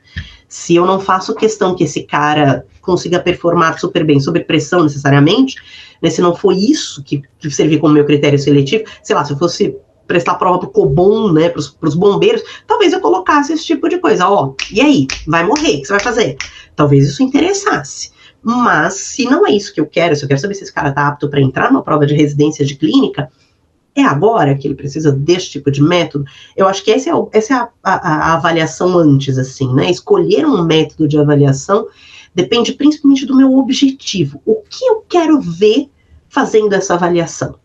Se eu não faço questão que esse cara consiga performar super bem sob pressão necessariamente, né, se não for isso que servir como meu critério seletivo, sei lá, se eu fosse prestar prova pro Cobom, né, pros bombeiros, talvez eu colocasse esse tipo de coisa, e aí, vai morrer, o que você vai fazer? Talvez isso interessasse. Mas, se não é isso que eu quero, se eu quero saber se esse cara tá apto para entrar numa prova de residência de clínica, é agora que ele precisa desse tipo de método? Eu acho que essa é a avaliação antes, assim, né? Escolher um método de avaliação depende principalmente do meu objetivo. O que eu quero ver fazendo essa avaliação?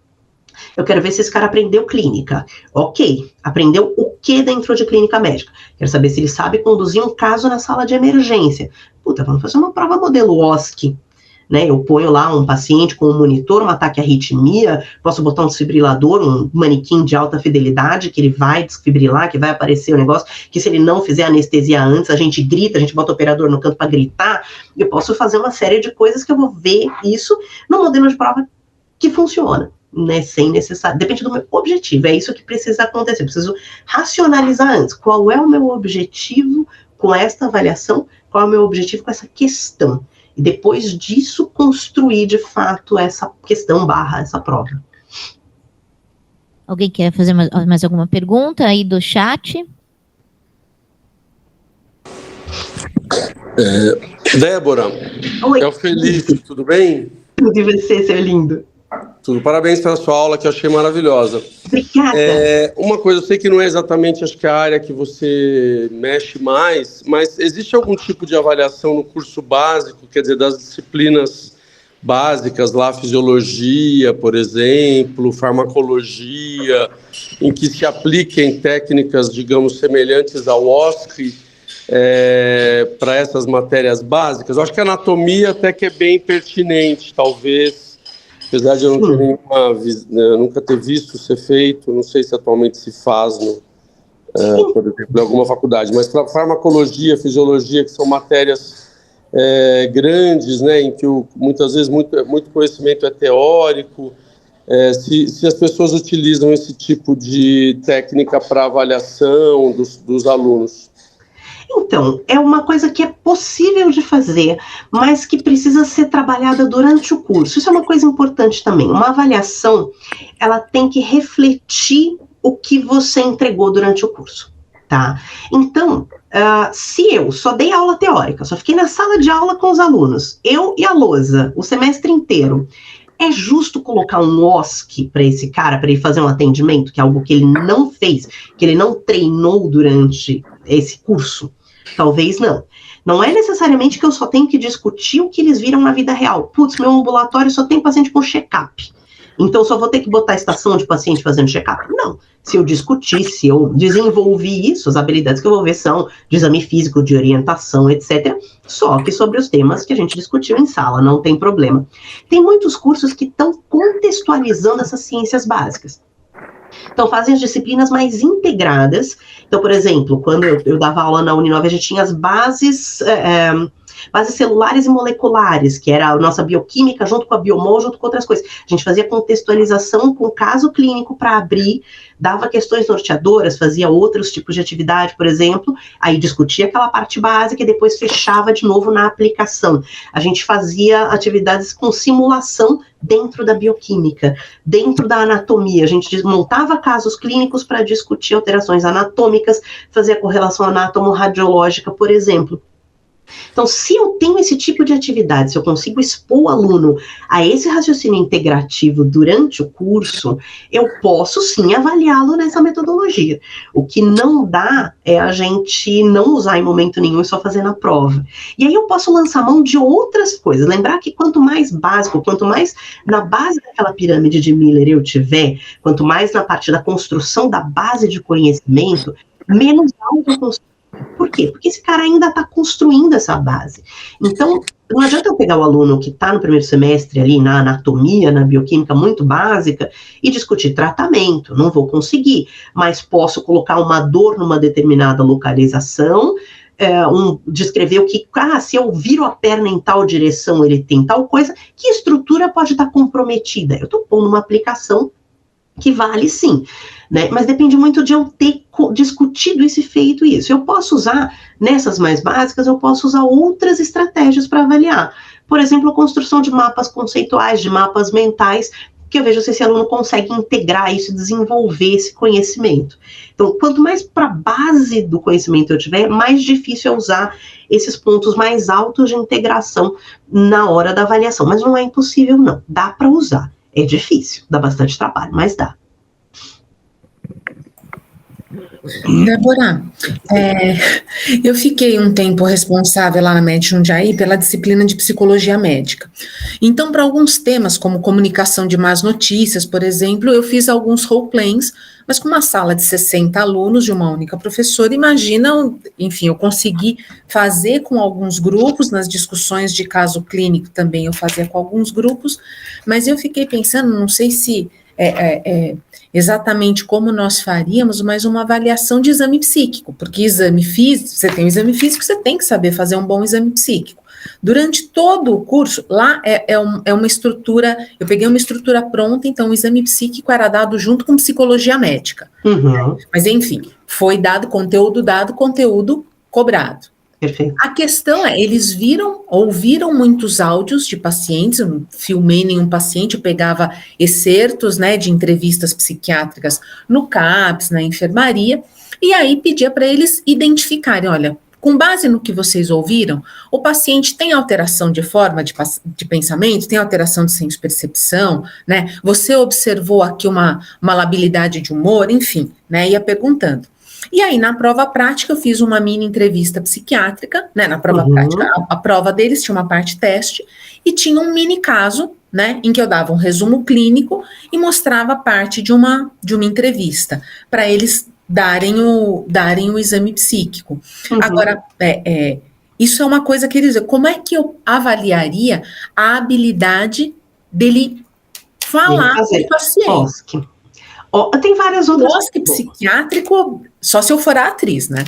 Eu quero ver se esse cara aprendeu clínica. Ok, aprendeu o que dentro de clínica médica? Quero saber se ele sabe conduzir um caso na sala de emergência. Puta, vamos fazer uma prova modelo OSCE. Né, eu ponho lá um paciente com um monitor, um ataque à arritmia, posso botar um desfibrilador, um manequim de alta fidelidade, que ele vai desfibrilar, que vai aparecer o negócio, que se ele não fizer anestesia antes, a gente grita, a gente bota o operador no canto para gritar. Eu posso fazer uma série de coisas que eu vou ver isso no modelo de prova que funciona, né, sem necessário, depende do meu objetivo, é isso que precisa acontecer, eu preciso racionalizar antes, qual é o meu objetivo com esta avaliação, qual é o meu objetivo com essa questão. E depois disso, construir, de fato, essa questão / essa prova. Alguém quer fazer mais alguma pergunta aí do chat? Débora, Oi. É o Felipe, tudo bem? Tudo, e você, seu lindo? Tudo, parabéns pela sua aula, que eu achei maravilhosa. Obrigada. Uma coisa, eu sei que não é exatamente, acho que a área que você mexe mais, mas existe algum tipo de avaliação no curso básico, quer dizer, das disciplinas básicas, lá, fisiologia, por exemplo, farmacologia, em que se apliquem técnicas, digamos, semelhantes ao OSCE, para essas matérias básicas? Eu acho que a anatomia até que é bem pertinente, talvez, apesar de eu não ter nunca ter visto ser feito, não sei se atualmente se faz, por exemplo, em alguma faculdade, mas para farmacologia, fisiologia, que são matérias grandes, né, em que muitas vezes muito conhecimento é teórico, se as pessoas utilizam esse tipo de técnica para avaliação dos alunos. Então, é uma coisa que é possível de fazer, mas que precisa ser trabalhada durante o curso. Isso é uma coisa importante também. Uma avaliação, ela tem que refletir o que você entregou durante o curso, tá? Então, se eu só dei aula teórica, só fiquei na sala de aula com os alunos, eu e a lousa, o semestre inteiro, é justo colocar um OSCE para esse cara, para ele fazer um atendimento, que é algo que ele não fez, que ele não treinou durante esse curso? Talvez não. Não é necessariamente que eu só tenho que discutir o que eles viram na vida real. Putz, meu ambulatório só tem paciente com check-up. Então, só vou ter que botar a estação de paciente fazendo check-up? Não. Se eu discutir, se eu desenvolver isso, as habilidades que eu vou ver são de exame físico, de orientação, etc. Só que sobre os temas que a gente discutiu em sala, não tem problema. Tem muitos cursos que estão contextualizando essas ciências básicas. Então, fazem as disciplinas mais integradas. Então, por exemplo, quando eu dava aula na Uninove, a gente tinha as bases celulares e moleculares, que era a nossa bioquímica junto com a biomol, junto com outras coisas. A gente fazia contextualização com caso clínico para abrir, dava questões norteadoras, fazia outros tipos de atividade, por exemplo, aí discutia aquela parte básica e depois fechava de novo na aplicação. A gente fazia atividades com simulação dentro da bioquímica, dentro da anatomia. A gente montava casos clínicos para discutir alterações anatômicas, fazer a correlação anátomo-radiológica, por exemplo. Então, se eu tenho esse tipo de atividade, se eu consigo expor o aluno a esse raciocínio integrativo durante o curso, eu posso sim avaliá-lo nessa metodologia. O que não dá é a gente não usar em momento nenhum e só fazer na prova. E aí eu posso lançar mão de outras coisas. Lembrar que quanto mais básico, quanto mais na base daquela pirâmide de Miller eu tiver, quanto mais na parte da construção da base de conhecimento, menos alto eu consigo. Por quê? Porque esse cara ainda está construindo essa base. Então, não adianta eu pegar o aluno que está no primeiro semestre ali na anatomia, na bioquímica muito básica e discutir tratamento. Não vou conseguir, mas posso colocar uma dor numa determinada localização, descrever o que, se eu viro a perna em tal direção, ele tem tal coisa, que estrutura pode estar comprometida? Eu estou pondo uma aplicação que vale sim, né? Mas depende muito de eu ter discutido isso e feito isso. Eu posso usar, nessas mais básicas, eu posso usar outras estratégias para avaliar. Por exemplo, a construção de mapas conceituais, de mapas mentais, que eu vejo se esse aluno consegue integrar isso e desenvolver esse conhecimento. Então, quanto mais para a base do conhecimento eu tiver, mais difícil é usar esses pontos mais altos de integração na hora da avaliação. Mas não é impossível, não. Dá para usar. É difícil, dá bastante trabalho, mas dá. Débora, eu fiquei um tempo responsável lá na MED Jundiaí pela disciplina de psicologia médica. Então, para alguns temas, como comunicação de más notícias, por exemplo, eu fiz alguns roleplays, mas com uma sala de 60 alunos de uma única professora, imagina, enfim, eu consegui fazer com alguns grupos, nas discussões de caso clínico também eu fazia com alguns grupos, mas eu fiquei pensando, não sei se exatamente como nós faríamos, mas uma avaliação de exame psíquico, porque exame físico, você tem um exame físico, você tem que saber fazer um bom exame psíquico. Durante todo o curso, lá é uma estrutura, eu peguei uma estrutura pronta, então o exame psíquico era dado junto com psicologia médica. Uhum. Mas enfim, foi dado conteúdo cobrado. Perfeito. A questão é, eles ouviram muitos áudios de pacientes, eu não filmei nenhum paciente, eu pegava excertos, né, de entrevistas psiquiátricas no CAPS, na enfermaria, e aí pedia para eles identificarem, olha, com base no que vocês ouviram, o paciente tem alteração de forma de pensamento, tem alteração de senso-percepção, né, você observou aqui uma labilidade de humor, enfim, né, ia perguntando. E aí, na prova prática, eu fiz uma mini entrevista psiquiátrica, né, na prova prática, a prova deles tinha uma parte teste, e tinha um mini caso, né, em que eu dava um resumo clínico e mostrava parte de uma entrevista, para eles darem o exame psíquico. Agora, isso é uma coisa que eles dizem, como é que eu avaliaria a habilidade dele falar com o paciente? Tem várias outras. Bosque psiquiátrico, só se eu for a atriz, né?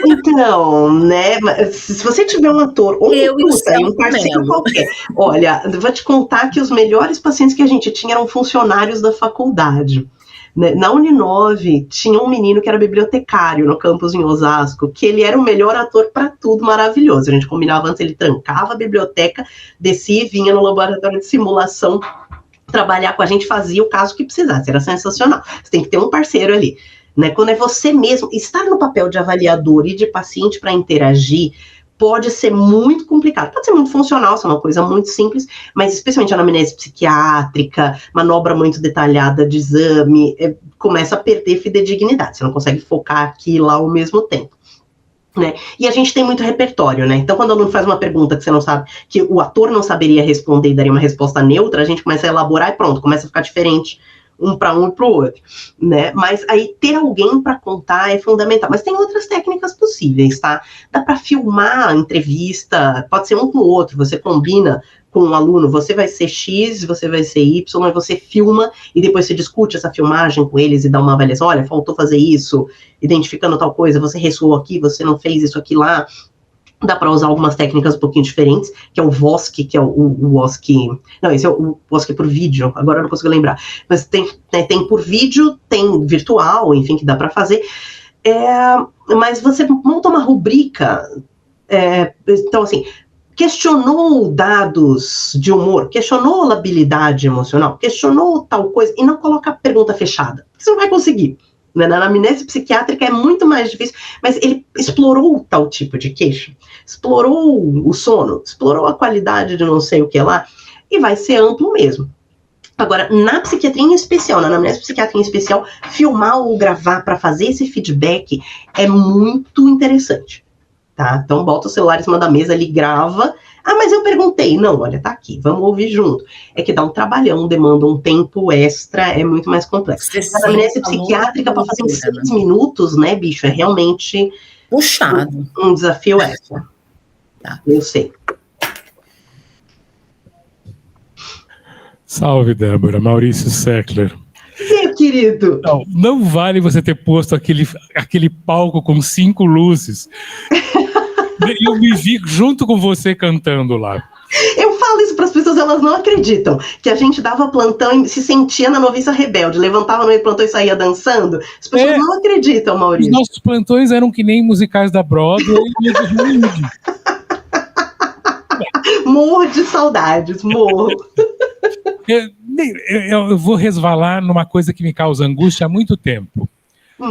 Então, né? Se você tiver um ator ou um parceiro qualquer. Olha, eu vou te contar que os melhores pacientes que a gente tinha eram funcionários da faculdade. Na Uninove, tinha um menino que era bibliotecário no campus em Osasco, que ele era o melhor ator para tudo, maravilhoso. A gente combinava antes, ele trancava a biblioteca, descia e vinha no laboratório de simulação trabalhar com a gente, fazia o caso que precisasse, era sensacional. Você tem que ter um parceiro ali, né? Quando é você mesmo, estar no papel de avaliador e de paciente para interagir, pode ser muito complicado, pode ser muito funcional, isso é uma coisa muito simples, mas especialmente a anamnese psiquiátrica, manobra muito detalhada de exame, começa a perder fidedignidade, você não consegue focar aqui e lá ao mesmo tempo. Né? E a gente tem muito repertório, né? Então, quando o aluno faz uma pergunta que você não sabe, que o ator não saberia responder e daria uma resposta neutra, a gente começa a elaborar e pronto, começa a ficar diferente um para um e para o outro, né? Mas aí ter alguém para contar é fundamental. Mas tem outras técnicas possíveis, tá? Dá para filmar a entrevista, pode ser um com o outro, você combina com o aluno, você vai ser X, você vai ser Y, aí você filma e depois você discute essa filmagem com eles e dá uma avaliação, olha, faltou fazer isso, identificando tal coisa, você ressoou aqui, você não fez isso aqui lá. Dá para usar algumas técnicas um pouquinho diferentes, que é o VOSC, que é o WOSC, não, esse é o WOSC por vídeo, agora eu não consigo lembrar, mas tem por vídeo, tem virtual, enfim, que dá para fazer, mas você monta uma rubrica, então assim, questionou dados de humor, questionou labilidade emocional, questionou tal coisa, e não coloca a pergunta fechada, você não vai conseguir. Na anamnese psiquiátrica é muito mais difícil, mas ele explorou tal tipo de queixa. explorou o sono, explorou a qualidade de não sei o que lá, e vai ser amplo mesmo. Agora, na psiquiatria em especial, na anamnese psiquiátrica em especial, filmar ou gravar para fazer esse feedback é muito interessante, tá? Então, bota o celular em cima da mesa ali, grava. Ah, mas eu perguntei. Não, olha, tá aqui, vamos ouvir junto. É que dá um trabalhão, demanda um tempo extra, é muito mais complexo. A anamnese psiquiátrica, para fazer em 6 minutos, né, bicho, é realmente puxado. Um desafio extra. Tá. Eu sei. Salve, Débora. Maurício Seckler. Meu querido. Não vale você ter posto aquele palco com 5 luzes. Eu me vi junto com você cantando lá. Eu falo isso para as pessoas, elas não acreditam. Que a gente dava plantão e se sentia na Noviça Rebelde. Levantava no meio do plantão e saía dançando. As pessoas não acreditam, Maurício. Os nossos plantões eram que nem musicais da Broadway e Hollywood. Morro de saudades, morro. Eu vou resvalar numa coisa que me causa angústia há muito tempo.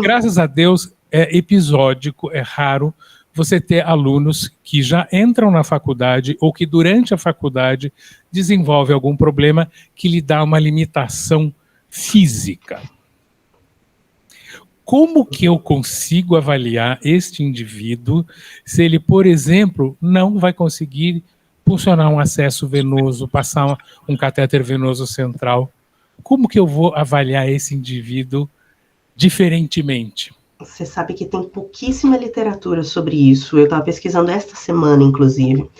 Graças a Deus, é episódico, é raro você ter alunos que já entram na faculdade ou que durante a faculdade desenvolvem algum problema que lhe dá uma limitação física. Como que eu consigo avaliar este indivíduo se ele, por exemplo, não vai conseguir funcionar um acesso venoso, passar um catéter venoso central? Como que eu vou avaliar esse indivíduo diferentemente? Você sabe que tem pouquíssima literatura sobre isso. Eu estava pesquisando esta semana, inclusive.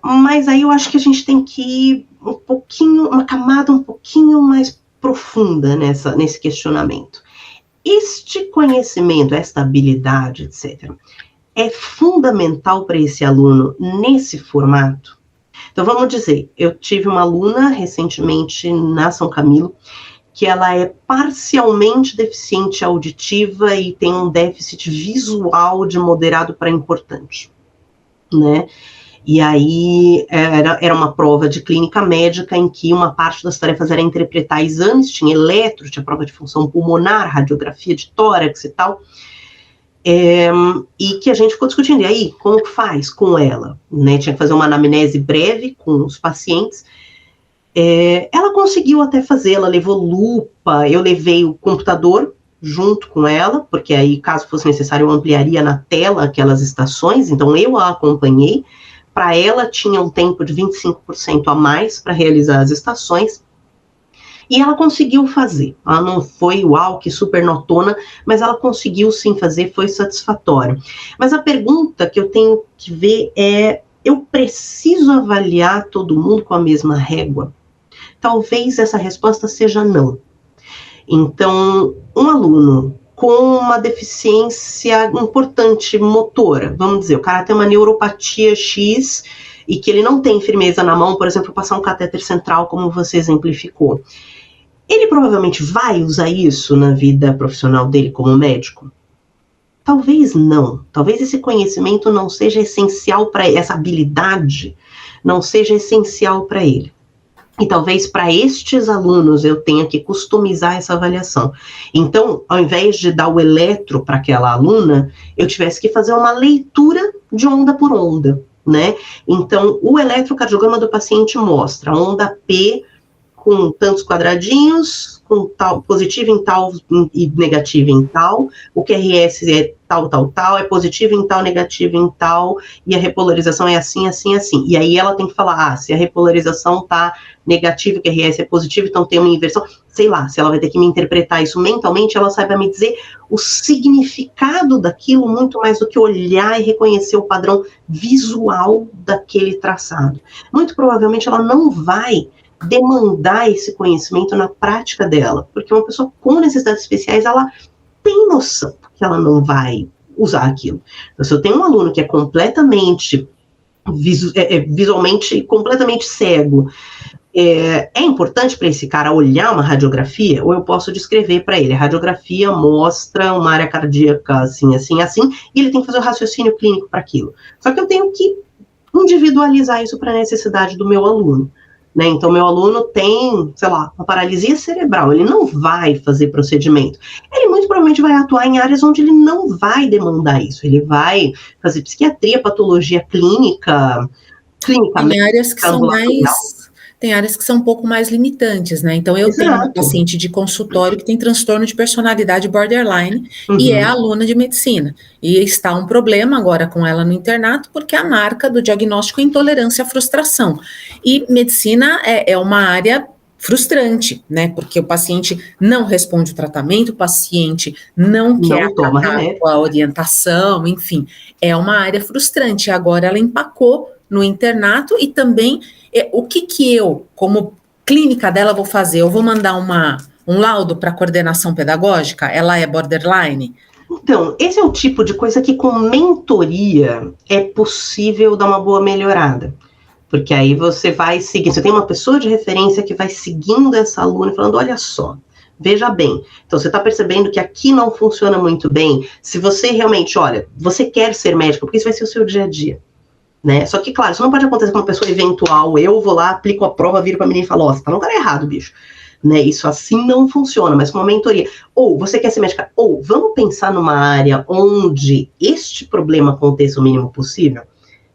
Mas aí eu acho que a gente tem que ir uma camada um pouquinho mais profunda nesse questionamento. Este conhecimento, esta habilidade, etc., é fundamental para esse aluno nesse formato? Então, vamos dizer, eu tive uma aluna recentemente na São Camilo, que ela é parcialmente deficiente auditiva e tem um déficit visual de moderado para importante, né? E aí era uma prova de clínica médica em que uma parte das tarefas era interpretar exames, tinha eletro, tinha prova de função pulmonar, radiografia de tórax e tal, e que a gente ficou discutindo, e aí, como que faz com ela? Né? Tinha que fazer uma anamnese breve com os pacientes. Ela conseguiu até fazer, ela levou lupa, eu levei o computador junto com ela, porque aí, caso fosse necessário, eu ampliaria na tela aquelas estações, então eu a acompanhei. Para ela, tinha um tempo de 25% a mais para realizar as estações, e ela conseguiu fazer. Ela não foi, uau, que super notona, mas ela conseguiu sim fazer, foi satisfatório. Mas a pergunta que eu tenho que ver é, eu preciso avaliar todo mundo com a mesma régua? Talvez essa resposta seja não. Então, um aluno com uma deficiência importante motora, vamos dizer, o cara tem uma neuropatia X e que ele não tem firmeza na mão, por exemplo, passar um catéter central, como você exemplificou. Ele provavelmente vai usar isso na vida profissional dele como médico? Talvez não. Talvez esse conhecimento não seja essencial para essa habilidade, não seja essencial para ele. E talvez para estes alunos eu tenha que customizar essa avaliação. Então, ao invés de dar o eletro para aquela aluna, eu tivesse que fazer uma leitura de onda por onda, né? Então, o eletrocardiograma do paciente mostra a onda P com tantos quadradinhos, com tal, positivo em tal e negativo em tal, o QRS é tal, tal, tal, é positivo em tal, negativo em tal, e a repolarização é assim, assim, assim. E aí ela tem que falar, se a repolarização tá negativa, o QRS é positivo, então tem uma inversão, sei lá, se ela vai ter que me interpretar isso mentalmente, ela saiba me dizer o significado daquilo, muito mais do que olhar e reconhecer o padrão visual daquele traçado. Muito provavelmente ela não vai demandar esse conhecimento na prática dela, porque uma pessoa com necessidades especiais, ela tem noção que ela não vai usar aquilo. Então, se eu tenho um aluno que é completamente visualmente completamente cego, é importante para esse cara olhar uma radiografia, ou eu posso descrever para ele, a radiografia mostra uma área cardíaca assim, assim, assim, e ele tem que fazer o raciocínio clínico para aquilo. Só que eu tenho que individualizar isso para a necessidade do meu aluno, né? Então, meu aluno tem, sei lá, uma paralisia cerebral, ele não vai fazer procedimento. Ele muito provavelmente vai atuar em áreas onde ele não vai demandar isso. Ele vai fazer psiquiatria, patologia clínica, Tem áreas que são tem áreas que são um pouco mais limitantes, né? Então, eu tenho uma paciente de consultório que tem transtorno de personalidade borderline e é aluna de medicina. E está um problema agora com ela no internato, porque a marca do diagnóstico é intolerância à frustração. E medicina é uma área frustrante, né? Porque o paciente não responde o tratamento, o paciente não quer a orientação, enfim, é uma área frustrante. Agora ela empacou no internato e também o que eu, como clínica dela, vou fazer? Eu vou mandar um laudo para coordenação pedagógica? Ela é borderline? Então, esse é o tipo de coisa que com mentoria é possível dar uma boa melhorada. Porque aí você vai seguir, você tem uma pessoa de referência que vai seguindo essa aluna e falando, olha só, veja bem, então você está percebendo que aqui não funciona muito bem, se você realmente, olha, você quer ser médico, porque isso vai ser o seu dia a dia, né? Só que, claro, isso não pode acontecer com uma pessoa eventual, eu vou lá, aplico a prova, viro para a menina e falo, ó, você tá no cara errado, bicho. Né, isso assim não funciona, mas com uma mentoria. Ou você quer ser médica, ou vamos pensar numa área onde este problema aconteça o mínimo possível.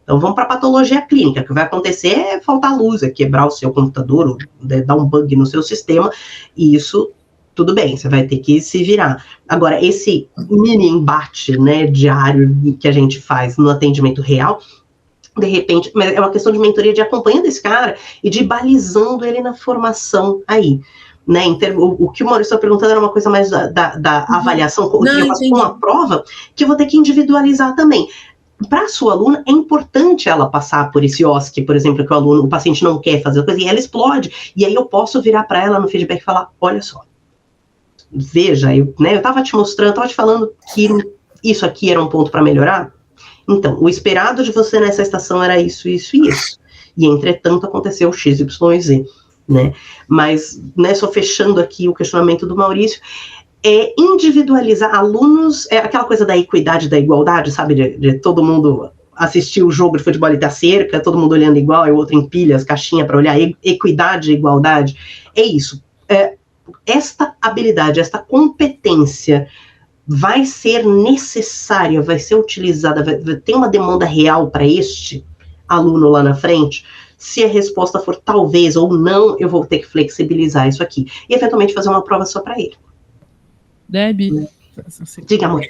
Então vamos para a patologia clínica, o que vai acontecer é faltar luz, é quebrar o seu computador, ou dar um bug no seu sistema, e isso, tudo bem, você vai ter que se virar. Agora, esse mini embate, né, diário que a gente faz no atendimento real, de repente, é uma questão de mentoria, de acompanhando esse cara e de balizando ele na formação aí. Né, o que o Maurício está perguntando era uma coisa mais da avaliação com a prova, que eu vou ter que individualizar também. Para a sua aluna, é importante ela passar por esse OSCE, por exemplo, que o paciente não quer fazer a coisa, e ela explode. E aí eu posso virar para ela no feedback e falar, olha só, veja, eu estava te mostrando, estava te falando que isso aqui era um ponto para melhorar. Então, o esperado de você nessa estação era isso, isso e isso. E, entretanto, aconteceu X, Y e Z. Né? Mas, né, só fechando aqui o questionamento do Maurício, é individualizar alunos, é aquela coisa da equidade, da igualdade, sabe, de todo mundo assistir o jogo de futebol e ter a cerca, todo mundo olhando igual, e o outro empilha as caixinhas para olhar, equidade e igualdade, é isso. Esta habilidade, esta competência vai ser necessária, vai ser utilizada, vai ter uma demanda real para este aluno lá na frente. Se a resposta for talvez ou não, eu vou ter que flexibilizar isso aqui. E, eventualmente, fazer uma prova só para ele. Debbie. Diga, amor.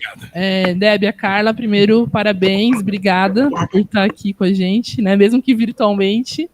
Debbie, a Carla, primeiro, parabéns, obrigada por estar aqui com a gente, né? Mesmo que virtualmente.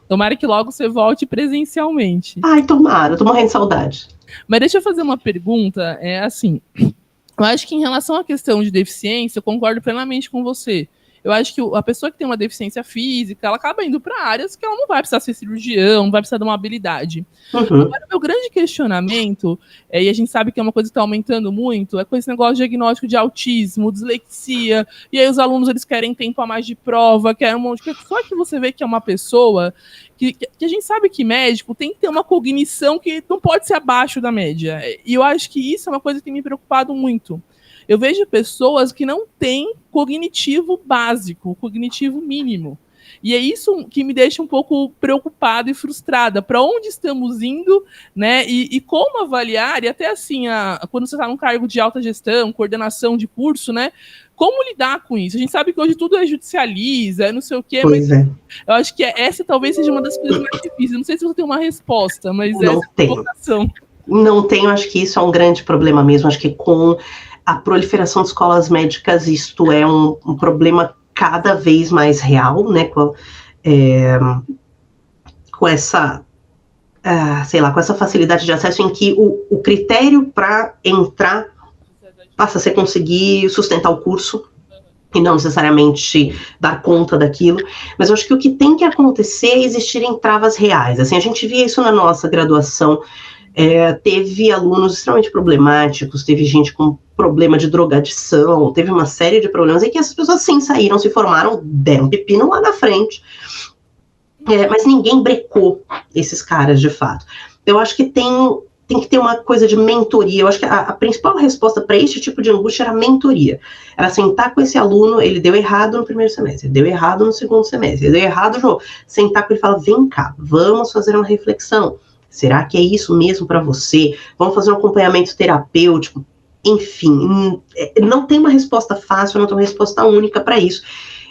Tomara que logo você volte presencialmente. Ai, tomara, tô morrendo de saudade. Mas deixa eu fazer uma pergunta, assim, eu acho que em relação à questão de deficiência, eu concordo plenamente com você. Eu acho que a pessoa que tem uma deficiência física, ela acaba indo para áreas que ela não vai precisar ser cirurgião, não vai precisar de uma habilidade. Agora, o meu grande questionamento, e a gente sabe que é uma coisa que está aumentando muito, é com esse negócio de diagnóstico de autismo, dislexia, e aí os alunos, eles querem tempo a mais de prova, querem um monte de coisa. Só que você vê que é uma pessoa que a gente sabe que médico tem que ter uma cognição que não pode ser abaixo da média. E eu acho que isso é uma coisa que tem me preocupado muito. Eu vejo pessoas que não têm cognitivo básico, cognitivo mínimo. E é isso que me deixa um pouco preocupada e frustrada. Para onde estamos indo, né? E como avaliar, e até assim, quando você está num cargo de alta gestão, coordenação de curso, né? Como lidar com isso? A gente sabe que hoje tudo é judicializa, não sei o quê, mas eu acho que essa talvez seja uma das coisas mais difíceis. Não sei se você tem uma resposta, mas essa é a provocação. Não tenho, acho que isso é um grande problema mesmo. Acho que com a proliferação de escolas médicas, isto é um problema cada vez mais real, né, com essa, sei lá, com essa facilidade de acesso em que o critério para entrar passa a ser conseguir sustentar o curso e não necessariamente dar conta daquilo, mas eu acho que o que tem que acontecer é existirem travas reais. Assim, a gente via isso na nossa graduação, teve alunos extremamente problemáticos, teve gente com problema de drogadição, teve uma série de problemas em que essas pessoas sim saíram, se formaram, deram pepino lá na frente, mas ninguém brecou esses caras de fato. Eu acho que tem tem que ter uma coisa de mentoria. Eu acho que a principal resposta para esse tipo de angústia era a mentoria. Era sentar com esse aluno, ele deu errado no primeiro semestre, ele deu errado no segundo semestre, ele deu errado, João. Sentar com ele e falar, vem cá, vamos fazer uma reflexão. Será que é isso mesmo para você? Vamos fazer um acompanhamento terapêutico? Enfim, não tem uma resposta fácil, não tem uma resposta única para isso.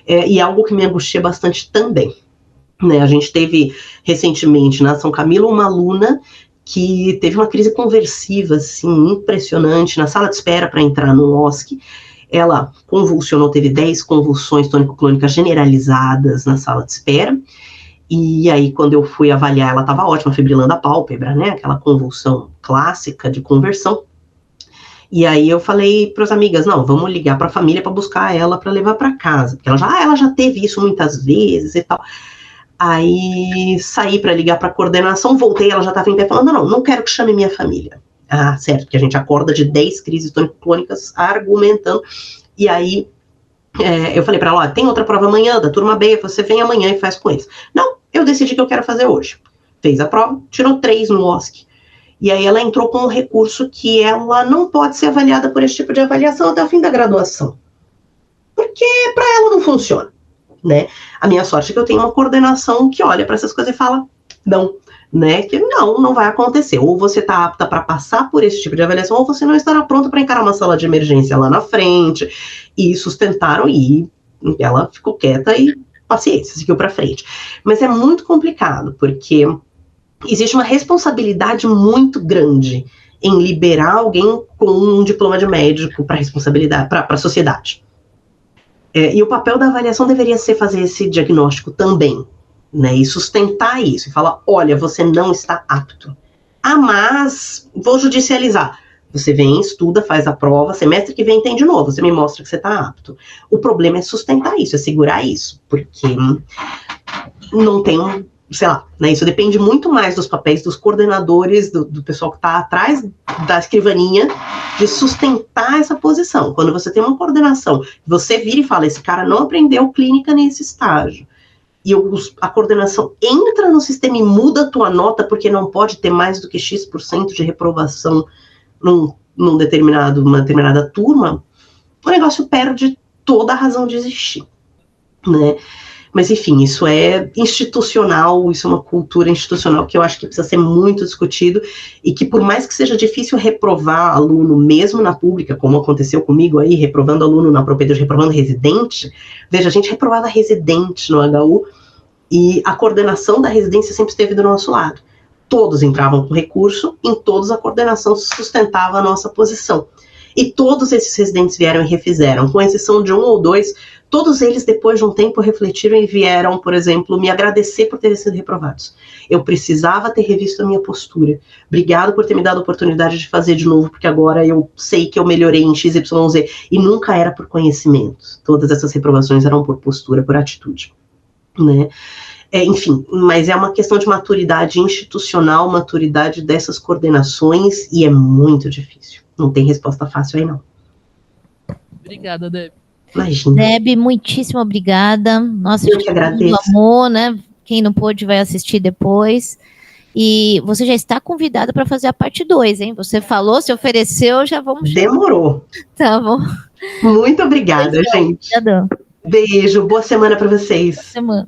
E algo que me angustia bastante também. Né? A gente teve recentemente na São Camilo uma aluna que teve uma crise conversiva, assim, impressionante, na sala de espera para entrar no OSC. Ela convulsionou, teve 10 convulsões tônico-clônicas generalizadas na sala de espera. E aí, quando eu fui avaliar, ela estava ótima, fibrilando a pálpebra, né? Aquela convulsão clássica de conversão. E aí eu falei para as amigas, não, vamos ligar para a família para buscar ela para levar para casa. Porque ela já teve isso muitas vezes e tal. Aí saí para ligar para a coordenação, voltei, ela já estava em pé falando, não quero que chame minha família. Ah, certo, porque a gente acorda de 10 crises tônico-clônicas argumentando. E aí eu falei para ela, ó, tem outra prova amanhã, da turma B, você vem amanhã e faz com eles. Não, eu decidi que eu quero fazer hoje. Fez a prova, tirou 3 no OSC. E aí ela entrou com um recurso que ela não pode ser avaliada por esse tipo de avaliação até o fim da graduação. Porque para ela não funciona. Né? A minha sorte é que eu tenho uma coordenação que olha para essas coisas e fala, não, né? Que não vai acontecer. Ou você está apta para passar por esse tipo de avaliação, ou você não estará pronta para encarar uma sala de emergência lá na frente. E sustentaram, e ela ficou quieta e paciência, seguiu para frente. Mas é muito complicado, porque existe uma responsabilidade muito grande em liberar alguém com um diploma de médico para responsabilidade, para a sociedade. E o papel da avaliação deveria ser fazer esse diagnóstico também, né, e sustentar isso, e falar, olha, você não está apto. Ah, mas vou judicializar. Você vem, estuda, faz a prova, semestre que vem tem de novo, você me mostra que você está apto. O problema é sustentar isso, é segurar isso, porque não tem sei lá, né, isso depende muito mais dos papéis dos coordenadores, do pessoal que está atrás da escrivaninha, de sustentar essa posição. Quando você tem uma coordenação, você vira e fala, esse cara não aprendeu clínica nesse estágio, e a coordenação entra no sistema e muda a tua nota, porque não pode ter mais do que X% de reprovação uma determinada turma, o negócio perde toda a razão de existir, né? Mas, enfim, isso é institucional, isso é uma cultura institucional que eu acho que precisa ser muito discutido e que, por mais que seja difícil reprovar aluno, mesmo na pública, como aconteceu comigo aí, reprovando aluno na propedêutica, reprovando residente, veja, a gente reprovava residente no HU e a coordenação da residência sempre esteve do nosso lado. Todos entravam com recurso, em todos a coordenação sustentava a nossa posição. E todos esses residentes vieram e refizeram, com exceção de 1 ou 2, todos eles, depois de um tempo, refletiram e vieram, por exemplo, me agradecer por terem sido reprovados. Eu precisava ter revisto a minha postura. Obrigado por ter me dado a oportunidade de fazer de novo, porque agora eu sei que eu melhorei em XYZ. E nunca era por conhecimento. Todas essas reprovações eram por postura, por atitude. Né? Enfim, mas é uma questão de maturidade institucional, maturidade dessas coordenações, e é muito difícil. Não tem resposta fácil aí, não. Obrigada, Deb. Imagina. Deb, muitíssimo obrigada. Nossa, eu que agradeço. Amor, né? Quem não pôde vai assistir depois. E você já está convidada para fazer a parte 2, hein? Você falou, se ofereceu, já vamos... Demorou. Tá bom. Muito obrigada, gente. Obrigadão. Beijo, boa semana para vocês. Boa semana.